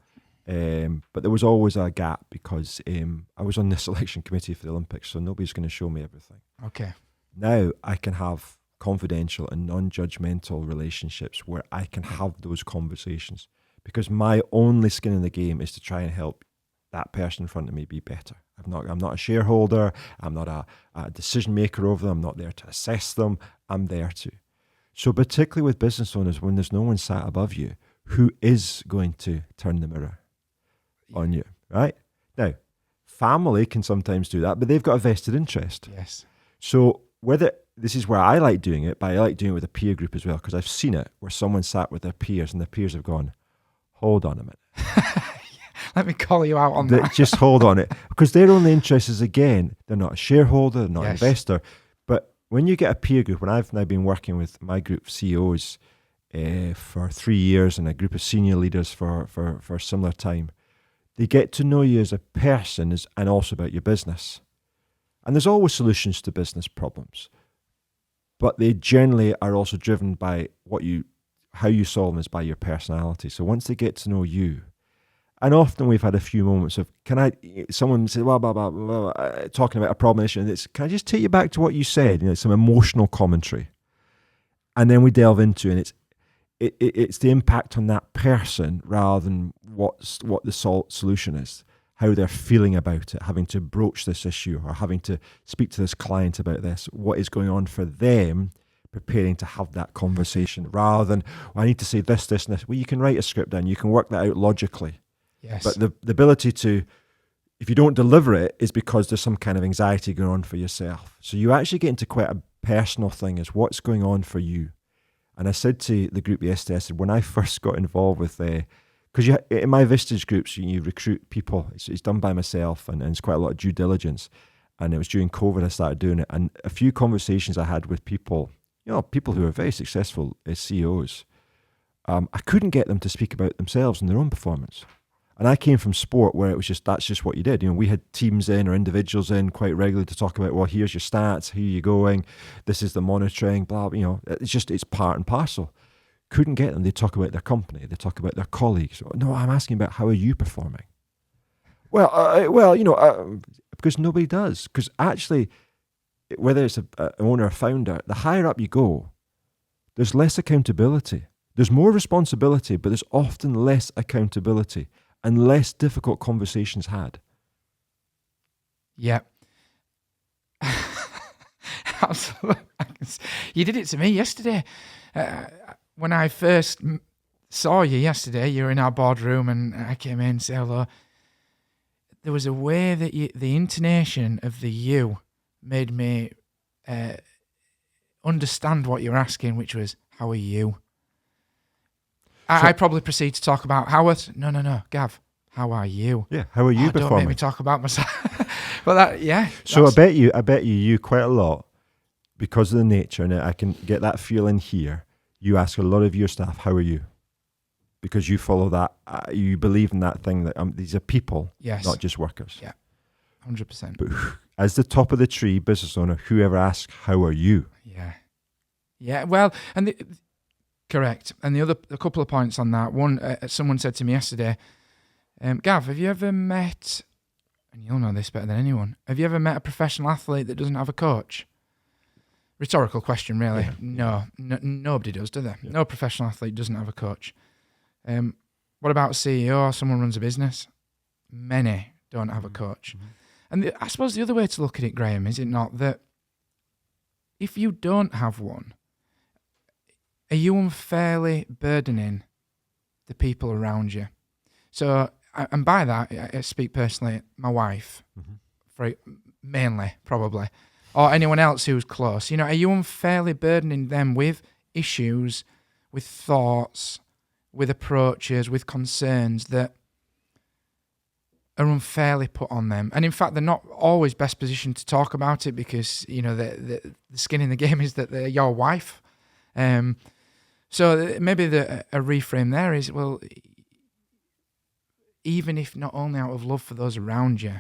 But there was always a gap because I was on the selection committee for the Olympics, so nobody's going to show me everything. Okay. Now I can have confidential and non-judgmental relationships where I can have those conversations because my only skin in the game is to try and help that person in front of me be better. I'm not a shareholder. I'm not a decision maker over them. I'm not there to assess them. I'm there to. So particularly with business owners, when there's no one sat above you, who is going to turn the mirror on you, right? Now, family can sometimes do that, but they've got a vested interest. Yes. So whether this is where I like doing it, but I like doing it with a peer group as well, because I've seen it where someone sat with their peers and their peers have gone, hold on a minute. Let me call you out on that. Just hold on it. Because their only interest is, again, they're not a shareholder, they're not an investor. But when you get a peer group, when I've now been working with my group of CEOs for 3 years and a group of senior leaders for a similar time, they get to know you as a person and also about your business. And there's always solutions to business problems. But they generally are also driven by how you solve them is by your personality. So once they get to know you, and often we've had a few moments of, someone said, blah, blah, blah, blah, talking about a problem issue, and can I just take you back to what you said? Some emotional commentary. And then we delve into, and it's the impact on that person rather than what the solution is, how they're feeling about it, having to broach this issue or having to speak to this client about this, what is going on for them, preparing to have that conversation rather than, I need to say this, and this. Well, you can write a script down, you can work that out logically. Yes. But the ability to, if you don't deliver it, is because there's some kind of anxiety going on for yourself. So you actually get into quite a personal thing, is what's going on for you. And I said to the group yesterday, I said, when I first got involved with because in my Vistage groups, you recruit people. It's done by myself, and it's quite a lot of due diligence. And it was during COVID I started doing it. And a few conversations I had with people, people who are very successful as CEOs, I couldn't get them to speak about themselves and their own performance. And I came from sport where it was that's just what you did. We had teams in or individuals in quite regularly to talk about, well, here's your stats, here you're going, this is the monitoring, blah, it's part and parcel. Couldn't get them. They talk about their company. They talk about their colleagues. No, I'm asking about how are you performing? Because nobody does. Because actually, whether it's an owner or founder, the higher up you go, there's less accountability. There's more responsibility, but there's often less accountability and less difficult conversations had. Yeah. Absolutely. You did it to me yesterday. When I first saw you yesterday, you were in our boardroom and I came in and said hello. There was a way that the intonation of the you made me understand what you were asking, which was, how are you? I probably proceed to talk about no, Gav, how are you? Yeah, how are you performing? Don't make me talk about myself. But So I bet you quite a lot, because of the nature, and I can get that feeling here, you ask a lot of your staff, how are you? Because you follow that, you believe in that thing that these are people, not just workers. Yeah, 100%. But as the top of the tree business owner, whoever asks, how are you? Yeah. Yeah, well, and correct. And a couple of points on that. One, someone said to me yesterday, Gav, have you ever met, and you'll know this better than anyone, have you ever met a professional athlete that doesn't have a coach? Rhetorical question, really. Yeah. No, nobody does, do they? Yeah. No professional athlete doesn't have a coach. What about CEO? Someone runs a business. Many don't have a coach. Mm-hmm. And I suppose the other way to look at it, Graeme, is it not that if you don't have one, are you unfairly burdening the people around you? So, and by that, I speak personally, my wife, mainly, probably, or anyone else who's close. Are you unfairly burdening them with issues, with thoughts, with approaches, with concerns that are unfairly put on them? And in fact, they're not always best positioned to talk about it because, the skin in the game is that they're your wife. So maybe a reframe there is, well, even if not only out of love for those around you,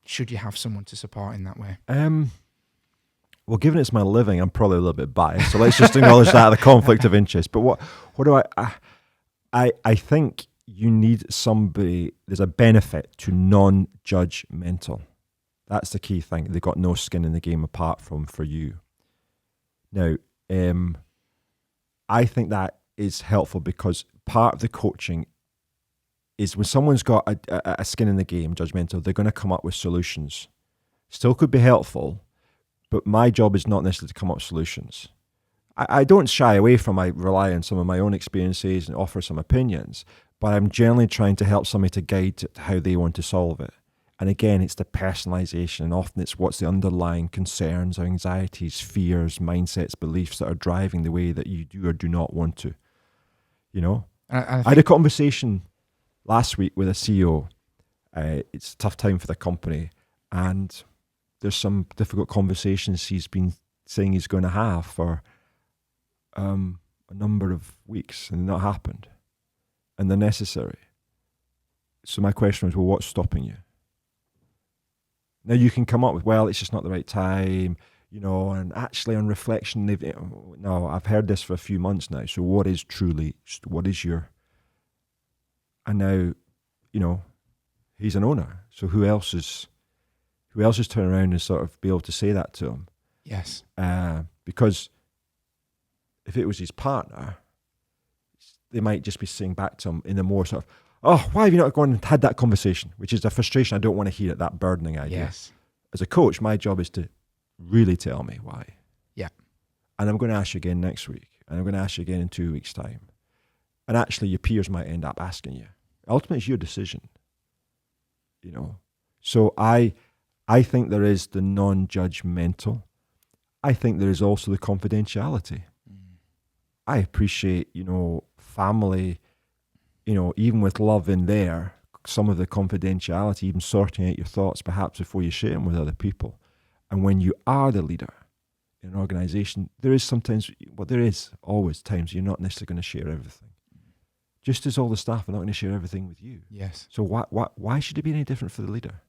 should you have someone to support in that way? Well, given it's my living, I'm probably a little bit biased. So let's just acknowledge that, the conflict of interest. But what do I think you need somebody, there's a benefit to non-judgmental. That's the key thing. They've got no skin in the game apart from for you. Now, I think that is helpful because part of the coaching is when someone's got a skin in the game, judgmental, they're going to come up with solutions. Still could be helpful, but my job is not necessarily to come up with solutions. I don't shy away from, I rely on some of my own experiences and offer some opinions, but I'm generally trying to help somebody to guide to how they want to solve it. And again, it's the personalization, and often it's what's the underlying concerns or anxieties, fears, mindsets, beliefs that are driving the way that you do or do not want to. I had a conversation last week with a CEO. It's a tough time for the company, and there's some difficult conversations he's been saying he's going to have for a number of weeks, and not happened, and they're necessary. So my question was, well, what's stopping you? Now you can come up with, well, it's just not the right time, and actually on reflection, I've heard this for a few months now. So what is your, and now, he's an owner. So who else is turning around and sort of be able to say that to him? Yes. Because if it was his partner, they might just be saying back to him in a more sort of, oh, why have you not gone and had that conversation? Which is a frustration I don't want to hear, that burdening idea. Yes. As a coach, my job is to really tell me why. Yeah. And I'm going to ask you again next week. And I'm going to ask you again in 2 weeks' time. And actually, your peers might end up asking you. Ultimately, it's your decision. So I think there is the non-judgmental. I think there is also the confidentiality. I appreciate, family, even with love in there, some of the confidentiality, even sorting out your thoughts perhaps before you share them with other people. And when you are the leader in an organization, there is always times you're not necessarily going to share everything. Just as all the staff are not going to share everything with you. Yes. So why should it be any different for the leader?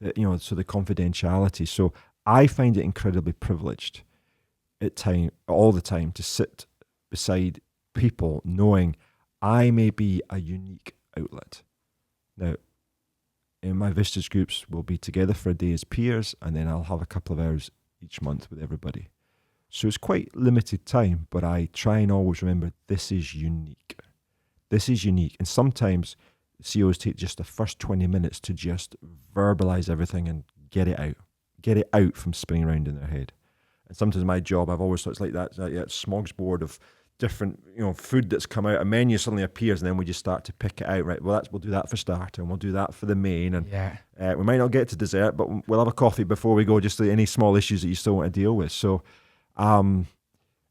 So the confidentiality. So I find it incredibly privileged all the time to sit beside people knowing I may be a unique outlet. Now, in my Vistage groups, we'll be together for a day as peers, and then I'll have a couple of hours each month with everybody. So it's quite limited time, but I try and always remember this is unique. This is unique. And sometimes CEOs take just the first 20 minutes to just verbalize everything and get it out from spinning around in their head. And sometimes my job, I've always thought it's like that smorgasbord of different, food that's come out. A menu suddenly appears, and then we just start to pick it out. Right? Well, we'll do that for starter, and we'll do that for the main, and we might not get to dessert, but we'll have a coffee before we go. Just any small issues that you still want to deal with. So, and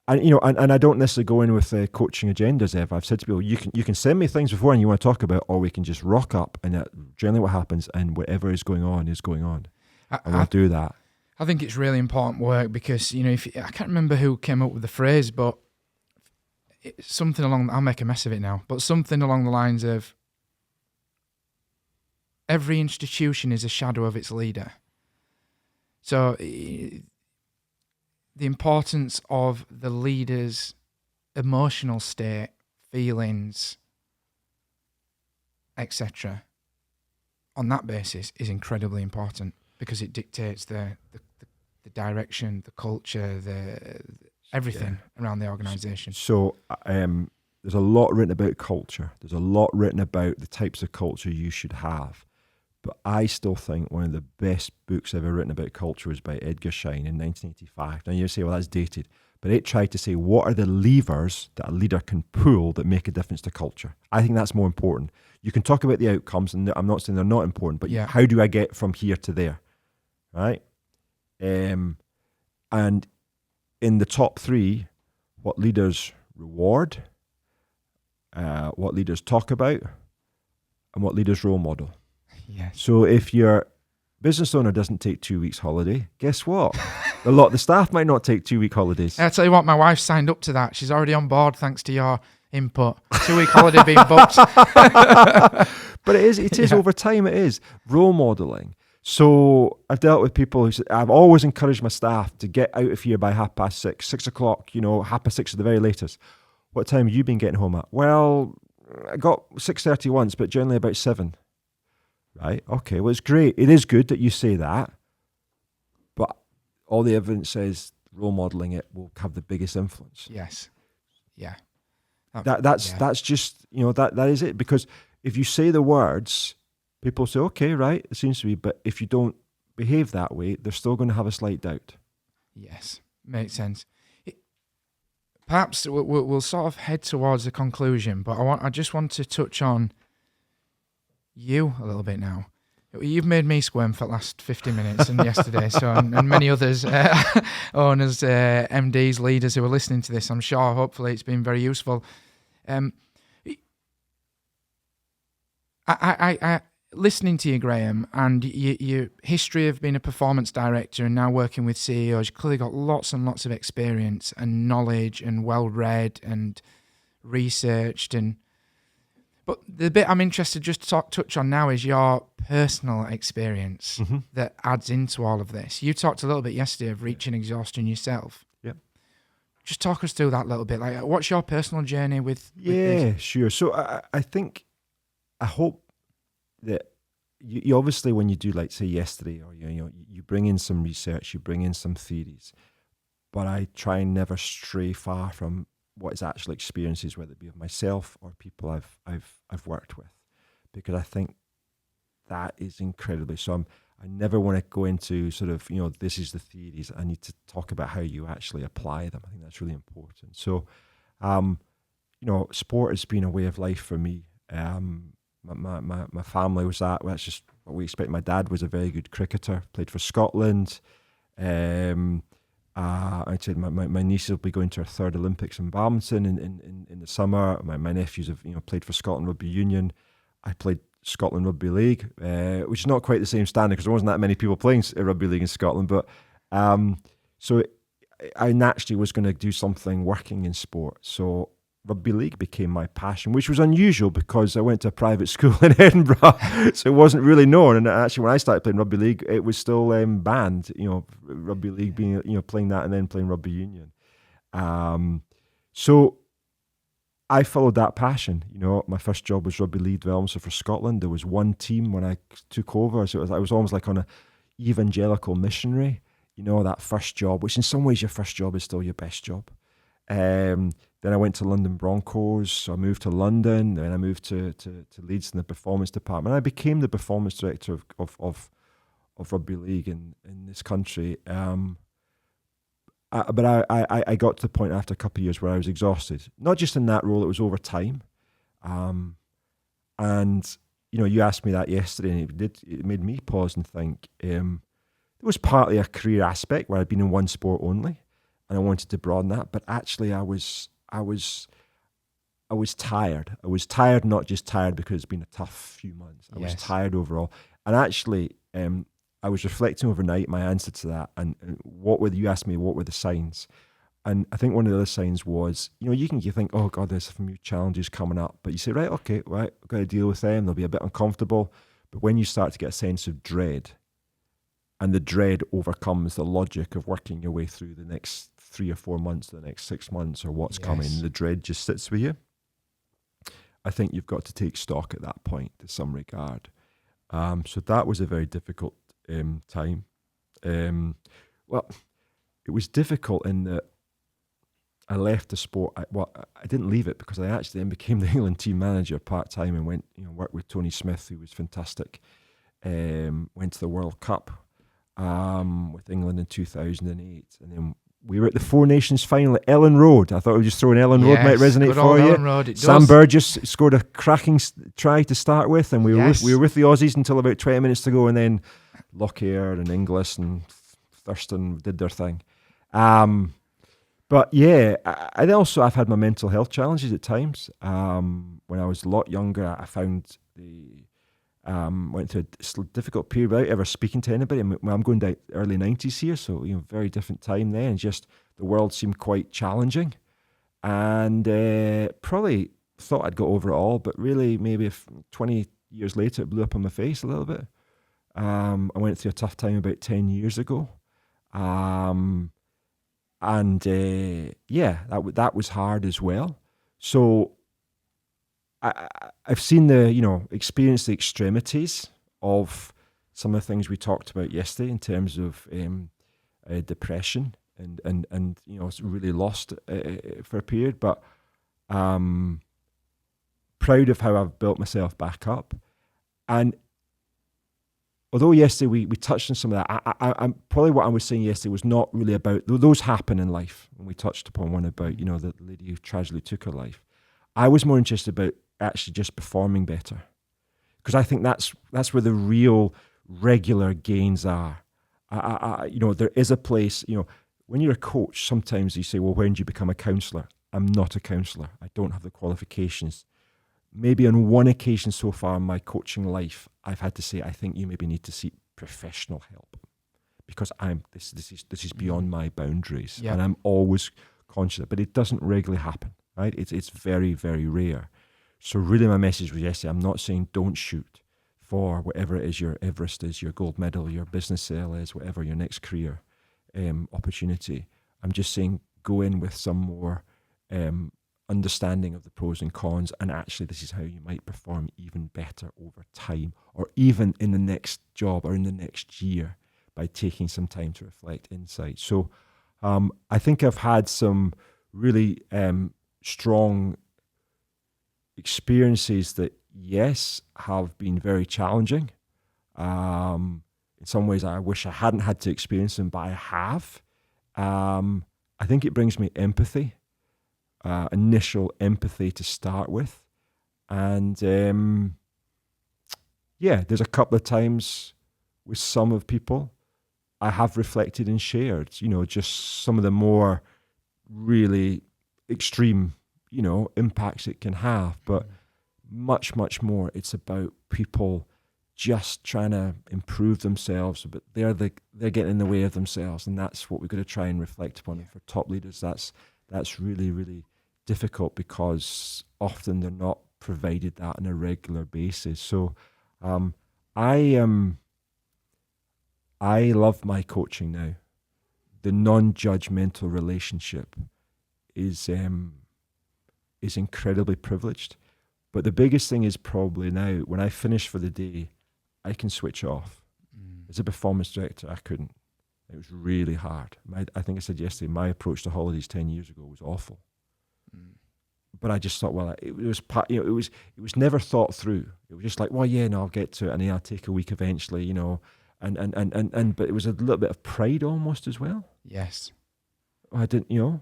I don't necessarily go in with coaching agendas. Ever, I've said to people, you can send me things before and you want to talk about, or we can just rock up, and generally what happens, and whatever is going on is going on, and we'll do that. I think it's really important work because I can't remember who came up with the phrase, but something I'll make a mess of it now, but something along the lines of every institution is a shadow of its leader. So the importance of the leader's emotional state, feelings, etc., on that basis is incredibly important because it dictates the direction, the culture, everything around the organisation. So there's a lot written about culture. There's a lot written about the types of culture you should have. But I still think one of the best books ever written about culture was by Edgar Schein in 1985. Now you say, well, that's dated. But it tried to say, what are the levers that a leader can pull that make a difference to culture? I think that's more important. You can talk about the outcomes, and I'm not saying they're not important, but how do I get from here to there, right? And in the top three, what leaders reward, what leaders talk about, and what leaders role model. Yes. So if your business owner doesn't take 2 weeks holiday, guess what? A lot of the staff might not take 2 week holidays. I'll tell you what, my wife signed up to that. She's already on board thanks to your input. 2 week holiday being booked. But it is over time, it is. Role modelling. So I've dealt with people who say, I've always encouraged my staff to get out of here by 6:30, 6 o'clock, 6:30 at the very latest. What time have you been getting home at? Well, I got 6:30 once, but generally about 7. Right? Okay, well, it's great. It is good that you say that, but all the evidence says role modeling it will have the biggest influence. Yes. Yeah. That's just, that is it. Because if you say the words, people say, okay, right, it seems to be, but if you don't behave that way, they're still going to have a slight doubt. Yes, makes sense. Perhaps we'll sort of head towards the conclusion, but I just want to touch on you a little bit now. You've made me squirm for the last 50 minutes and yesterday, and many others, owners, MDs, leaders who are listening to this. I'm sure, hopefully, it's been very useful. I listening to you, Graeme, and your history of being a performance director and now working with CEOs, you've clearly got lots and lots of experience and knowledge and well-read and researched. But the bit I'm interested just to touch on now is your personal experience that adds into all of this. You talked a little bit yesterday of reaching exhaustion yourself. Yep. Just talk us through that a little bit. Like, what's your personal journey with this? Sure. So I hope that you obviously, when you do, like say yesterday, or you bring in some research, you bring in some theories, but I try and never stray far from what is actual experiences, whether it be of myself or people I've worked with, because I think that is incredibly. So I never want to go into sort of this is the theories. I need to talk about how you actually apply them. I think that's really important. So, sport has been a way of life for me. My family was that. Well, that's just what we expect. My dad was a very good cricketer, played for Scotland. I said my niece will be going to her 3rd Olympics in badminton in the summer. My nephews have played for Scotland Rugby Union. I played Scotland Rugby League, which is not quite the same standard because there wasn't that many people playing Rugby League in Scotland. But so I naturally was going to do something working in sport. So Rugby League became my passion, which was unusual because I went to a private school in Edinburgh, so it wasn't really known. And actually, when I started playing Rugby League, it was still banned. Rugby League being playing that and then playing Rugby Union. So I followed that passion. My first job was Rugby League development. So for Scotland, there was one team when I took over, so I was almost like on a evangelical missionary. That first job, which in some ways your first job is still your best job. Then I went to London Broncos, so I moved to London, then I moved to Leeds in the performance department. I became the performance director of Rugby League in this country. But I got to the point after a couple of years where I was exhausted. Not just in that role, it was over time. And, you asked me that yesterday, and it made me pause and think. There was partly a career aspect where I'd been in one sport only, and I wanted to broaden that. But actually, I was tired. I was tired, not just tired because it's been a tough few months. I was tired overall. And actually, I was reflecting overnight my answer to that. And you asked me, what were the signs? And I think one of the other signs was, you think, oh God, there's some new challenges coming up. But you say, right, okay, right, I've got to deal with them. They'll be a bit uncomfortable. But when you start to get a sense of dread, and the dread overcomes the logic of working your way through the next 3 or 4 months, the next 6 months, or what's coming, the dread just sits with you. I think you've got to take stock at that point to some regard. So that was a very difficult time. Well, it was difficult in that I left the sport. I didn't leave it because I actually then became the England team manager part-time and went, worked with Tony Smith, who was fantastic. Went to the World Cup with England in 2008. And then we were at the Four Nations final at Ellen Road. I thought we just throwing Ellen Road might resonate for you. Ellen Road, Sam Burgess scored a cracking try to start with, and we were with the Aussies until about 20 minutes to go, and then Lockyer and Inglis and Thurston did their thing. But yeah, I've had my mental health challenges at times. When I was a lot younger, I found went through a difficult period without ever speaking to anybody. I'm going down early 90s here, so very different time then. And just the world seemed quite challenging, and probably thought I'd got over it all, but really maybe 20 years later it blew up on my face a little bit. I went through a tough time about 10 years ago. That was hard as well. So I've seen experienced the extremities of some of the things we talked about yesterday in terms of depression and really lost for a period. But proud of how I've built myself back up. And although yesterday we touched on some of that, I'm probably what I was saying yesterday was not really about, those happen in life. And we touched upon one about, the lady who tragically took her life. I was more interested about actually just performing better. Because I think that's where the real regular gains are. There is a place, when you're a coach, sometimes you say, well, when do you become a counsellor? I'm not a counsellor. I don't have the qualifications. Maybe on one occasion so far in my coaching life, I've had to say, I think you maybe need to seek professional help because this is beyond my boundaries, and I'm always conscious. But it doesn't regularly happen, right? It's very, very rare. So really, my message was yesterday. I'm not saying don't shoot for whatever it is your Everest is, your gold medal, your business sale is, whatever your next career opportunity. I'm just saying go in with some more understanding of the pros and cons, and actually this is how you might perform even better over time, or even in the next job or in the next year, by taking some time to reflect insight. So I think I've had some really strong experiences that have been very challenging. In some ways I wish I hadn't had to experience them, but I have. I think it brings me empathy. Initial empathy to start with, and there's a couple of times with some of people I have reflected and shared, just some of the more really extreme, impacts it can have, but much more it's about people just trying to improve themselves, but they're getting in the way of themselves, and that's what we've got to try and reflect upon. And for top leaders, that's really, really difficult because often they're not provided that on a regular basis. So I love my coaching now. The non-judgmental relationship is incredibly privileged. But the biggest thing is probably now, when I finish for the day, I can switch off. As a performance director, I couldn't. It was really hard. I think I said yesterday, my approach to holidays 10 years ago was awful. But I just thought, well, it was never thought through. It was just like, well, I'll get to it, and I'll take a week eventually, and but it was a little bit of pride almost as well. Yes. I didn't,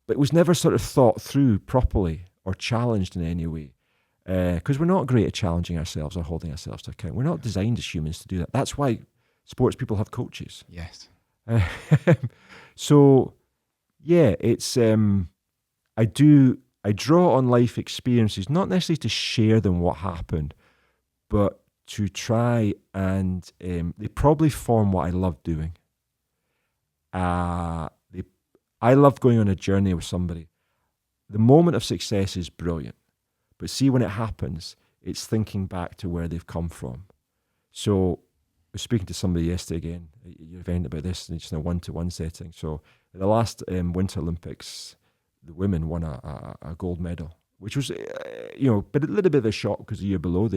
but it was never sort of thought through properly or challenged in any way. Because we're not great at challenging ourselves or holding ourselves to account. We're not designed as humans to do that. That's why sports people have coaches. Yes. So, it's I draw on life experiences, not necessarily to share them what happened, but to try and they probably form what I love doing. I love going on a journey with somebody. The moment of success is brilliant, but see, when it happens, it's thinking back to where they've come from. So I was speaking to somebody yesterday again at your event about this, and it's in a one-to-one setting. So at the last Winter Olympics, the women won a gold medal, which was, but a little bit of a shock because the year before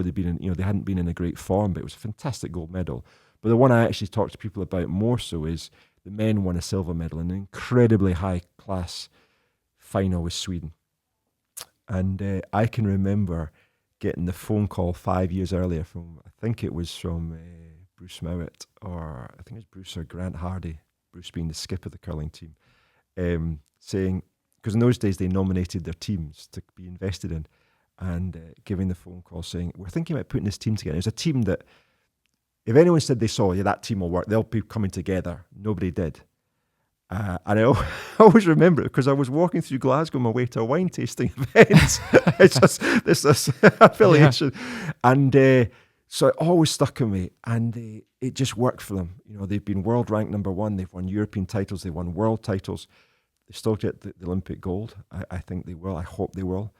they'd been in, they hadn't been in a great form, but it was a fantastic gold medal. But the one I actually talk to people about more so is The men won a silver medal in an incredibly high-class final with Sweden. And I can remember getting the phone call 5 years earlier from, I think it was from Bruce Mowat, or I think it was Bruce or Grant Hardy, Bruce being the skip of the curling team, saying, because in those days they nominated their teams to be invested in, and giving the phone call saying, we're thinking about putting this team together. It was a team that, if anyone said they saw, yeah, that team will work, they'll be coming together. Nobody did. And I always remember it because I was walking through Glasgow on my way to a wine tasting event. It's just this affiliation. Yeah. And so it always stuck in me, and it just worked for them. You know, they've been world ranked number 1. They've won European titles. They've won world titles. They still get the Olympic gold. I think they will. I hope they will.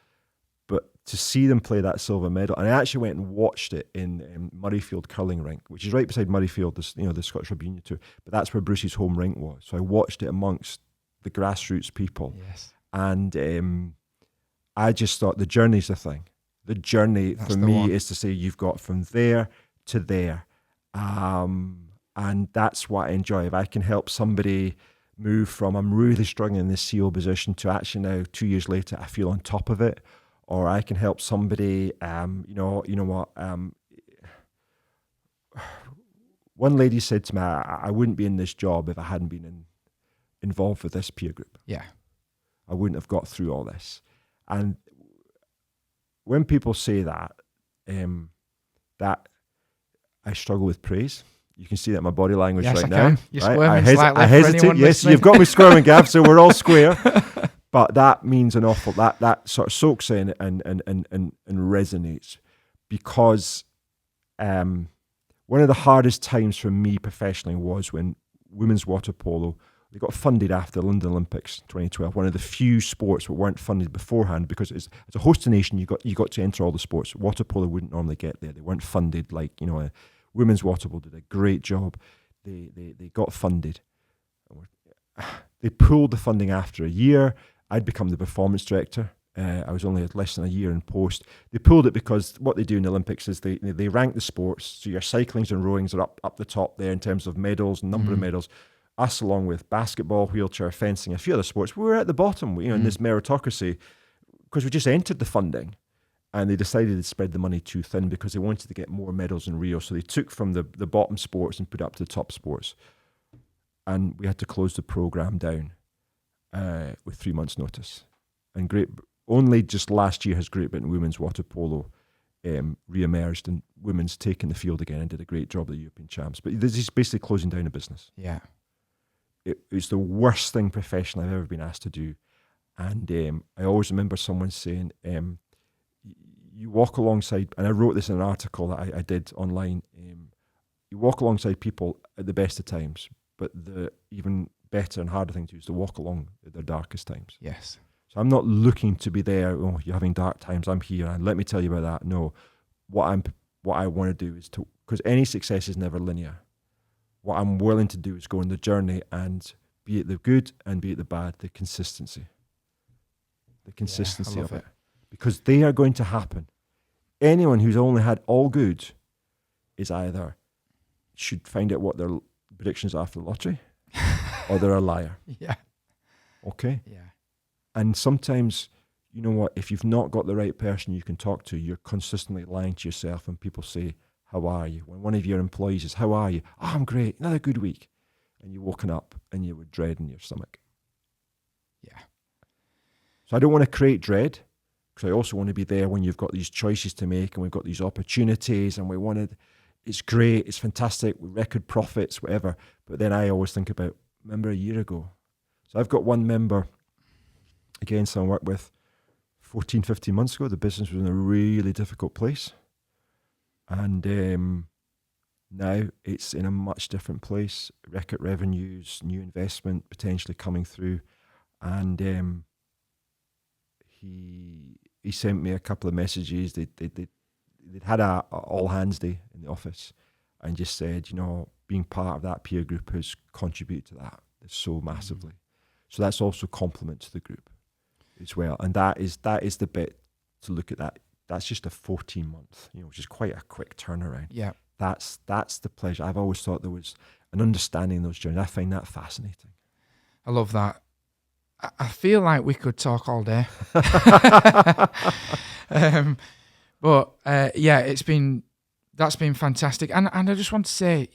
But to see them play that silver medal, and I actually went and watched it in Murrayfield Curling Rink, which is right beside Murrayfield, the Scottish Rugby Union Tour. But that's where Bruce's home rink was. So I watched it amongst the grassroots people. Yes. And I just thought the journey's the thing. The journey for me is to say you've got from there to there. And that's what I enjoy. If I can help somebody move from, I'm really struggling in this CEO position, to actually now 2 years later, I feel on top of it. Or I can help somebody, you know what, one lady said to me, I wouldn't be in this job if I hadn't been involved with this peer group. Yeah. I wouldn't have got through all this. And when people say that, that I struggle with praise. You can see that in my body language right now. You're squirming slightly. I hesitate. Yes, you've got me squirming, Gav, so we're all square. But that means an awful, that sort of soaks in and resonates, because one of the hardest times for me professionally was when women's water polo, they got funded after the London Olympics 2012. One of the few sports that weren't funded beforehand, because as a host nation, you got to enter all the sports. Water polo wouldn't normally get there. They weren't funded like, women's water polo did a great job. They got funded. They pulled the funding after a year. I'd become the performance director. I was only less than a year in post. They pulled it because what they do in the Olympics is they rank the sports. So your cyclings and rowings are up the top there in terms of medals, number of medals. Us, along with basketball, wheelchair, fencing, a few other sports, we were at the bottom, in this meritocracy, because we just entered the funding. And they decided to spread the money too thin because they wanted to get more medals in Rio. So they took from the bottom sports and put it up to the top sports. And we had to close the program down with 3 months' notice. And only just last year has Great Britain women's water polo re-emerged, and women's taken the field again and did a great job at the European Champs. But this is basically closing down a business. Yeah. It's the worst thing professionally I've ever been asked to do. And I always remember someone saying, you walk alongside, and I wrote this in an article that I did online, you walk alongside people at the best of times, but the even better and harder thing to do is to walk along at their darkest times. Yes. So I'm not looking to be there, you're having dark times, I'm here, and let me tell you about that. No, what I want to do is because any success is never linear. What I'm willing to do is go on the journey, and be it the good and be it the bad, the consistency. The consistency of it. Because they are going to happen. Anyone who's only had all good is either should find out what their predictions are for the lottery, or they're a liar. Yeah. Okay? Yeah. And sometimes, you know what, if you've not got the right person you can talk to, you're consistently lying to yourself, and people say, how are you? When one of your employees says, how are you? Oh, I'm great, another good week. And you're woken up and you would dread in your stomach. Yeah. So I don't want to create dread, because I also want to be there when you've got these choices to make and we've got these opportunities and it's great, it's fantastic, record profits, whatever. But then I always think about, remember a year ago? So I've got one member, again, someone I worked with 14, 15 months ago. The business was in a really difficult place. And now it's in a much different place. Record revenues, new investment potentially coming through. And he sent me a couple of messages. They'd had a all hands day in the office, and just said, being part of that peer group has contributed to that so massively. So that's also compliment to the group as well. And that is the bit to look at that. That's just a 14-month, which is quite a quick turnaround. Yeah. that's the pleasure. I've always thought there was an understanding in those journeys. I find that fascinating. I love that. I feel like we could talk all day. But that's been fantastic. And I just want to say,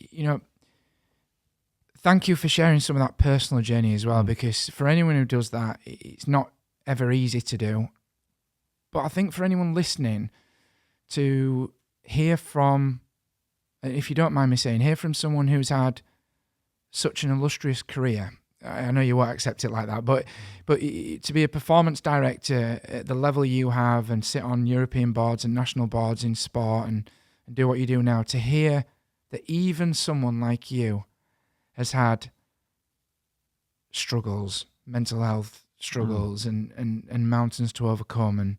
thank you for sharing some of that personal journey as well, because for anyone who does that, it's not ever easy to do. But I think for anyone listening, to hear from, if you don't mind me saying, hear from someone who's had such an illustrious career. I know you won't accept it like that, but to be a performance director at the level you have and sit on European boards and national boards in sport and do what you do now, to hear that even someone like you has had struggles, mental health struggles and mountains to overcome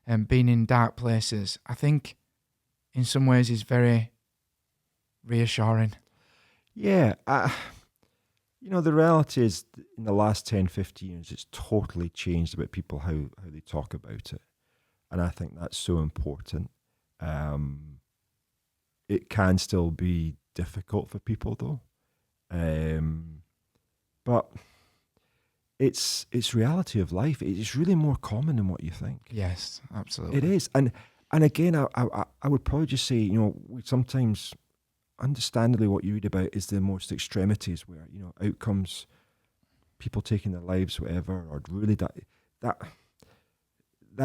and been in dark places, I think in some ways is very reassuring. Yeah. The reality is in the last 10, 15 years, it's totally changed about people, how they talk about it. And I think that's so important. It can still be difficult for people though. But it's reality of life. It's really more common than what you think. Yes, absolutely. It is. And again, I would probably just say, we sometimes, understandably, what you read about is the most extremities where, outcomes, people taking their lives, whatever, or really that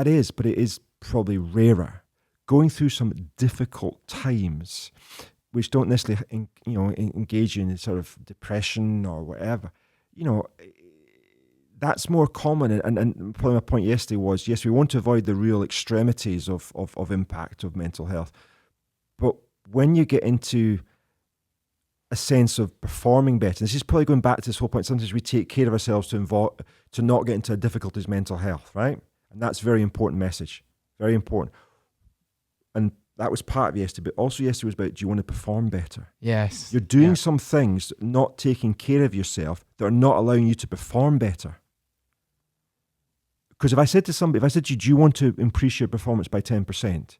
is, but it is probably rarer. Going through some difficult times, which don't necessarily, engage you in sort of depression or whatever, that's more common. And probably my point yesterday was, yes, we want to avoid the real extremities of impact of mental health. But when you get into a sense of performing better, this is probably going back to this whole point, sometimes we take care of ourselves to not get into difficulties mental health, right? And that's a very important message, very important. And that was part of yesterday, but also yesterday was about, do you want to perform better? Yes. You're doing some things, not taking care of yourself, that are not allowing you to perform better. Because if I said to you, do you want to increase your performance by 10%?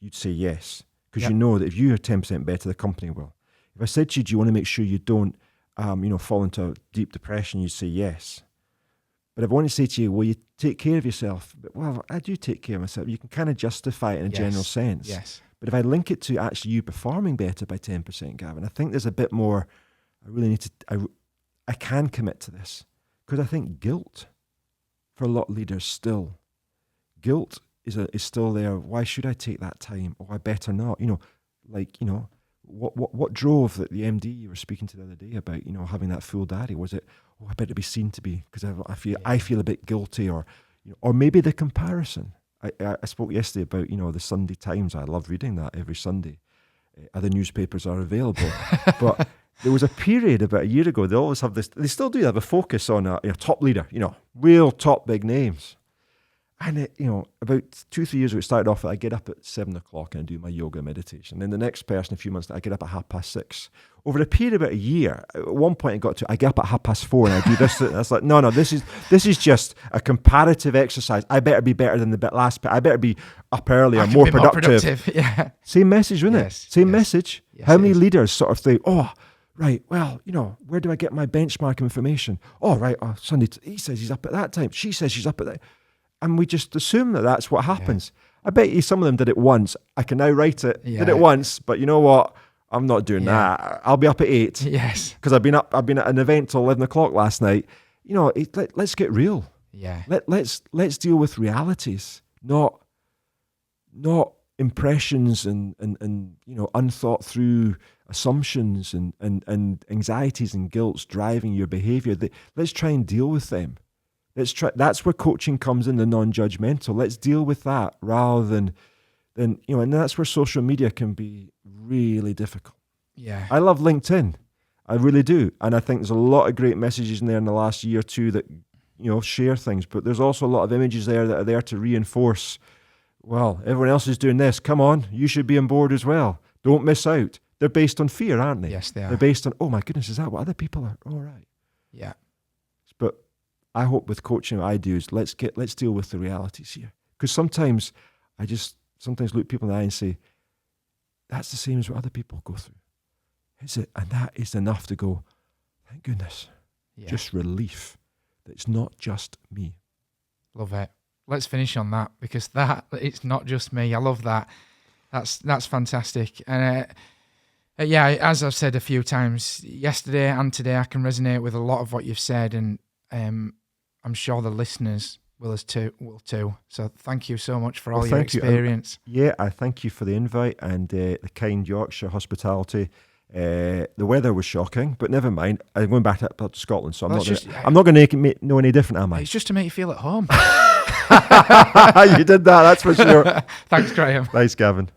You'd say yes. Because you know that if you are 10% better, the company will. If I said to you, do you want to make sure you don't, fall into deep depression? You'd say yes. But if I want to say to you, well, you take care of yourself. But, well, I do take care of myself. You can kind of justify it in a general sense. Yes. But if I link it to actually you performing better by 10%, Gavin, I think there's a bit more, I can commit to this. Because I think guilt, for a lot of leaders still, guilt is still there. Why should I take that time? Oh, I better not. What drove the MD you were speaking to the other day about, having that full daddy? Was it, I better be seen to be, because I feel a bit guilty, or maybe the comparison. I spoke yesterday about, the Sunday Times. I love reading that every Sunday. Other newspapers are available. But there was a period about a year ago, they always have this, they still do have a focus on a top leader, real top big names. And about 2-3 years ago, it started off, I get up at 7 o'clock and I do my yoga meditation. Then the next person, a few months, I get up at 6:30. Over a period of about a year, at one point I got to, I get up at 4:30 and I do this. And I was like, no, this is just a comparative exercise. I better be better than the last. I better be up earlier, more productive. Yeah. Same message, isn't it? Same message. Yes, how many leaders sort of think, oh, right, well, where do I get my benchmark information? Oh, right, Sunday, he says he's up at that time. She says she's up at that. And we just assume that that's what happens. Yeah. I bet you some of them did it once. I can now write it. Yeah. Did it once, but you know what? I'm not doing that. I'll be up at 8. Yes. Because I've been at an event till 11 o'clock last night. Let's get real. Yeah. Let's deal with realities, not impressions and unthought through assumptions and anxieties and guilts driving your behavior. Let's try and deal with them. That's where coaching comes in, the non-judgmental. Let's deal with that rather than and that's where social media can be really difficult. Yeah. I love LinkedIn. I really do. And I think there's a lot of great messages in there in the last year or two that, share things. But there's also a lot of images there that are there to reinforce, well, everyone else is doing this. Come on, you should be on board as well. Don't miss out. They're based on fear, aren't they? Yes, they are. They're based on, oh my goodness, is that what other people are? All right. Yeah. But I hope with coaching, what I do is let's deal with the realities here. Because sometimes I just look people in the eye and say, that's the same as what other people go through. Is it? And that is enough to go, thank goodness. Yeah. Just relief that it's not just me. Love it. Let's finish on that, because it's not just me. I love that. That's fantastic. And yeah, as I've said a few times yesterday and today, I can resonate with a lot of what you've said, and I'm sure the listeners will too. So thank you so much for all your experience. I thank you for the invite and the kind Yorkshire hospitality. The weather was shocking, but never mind. I'm going back up to Scotland, so I'm not going to make it know any different, am I? It's just to make you feel at home. You did that, that's for sure. Thanks, Graeme. Thanks, Gavin.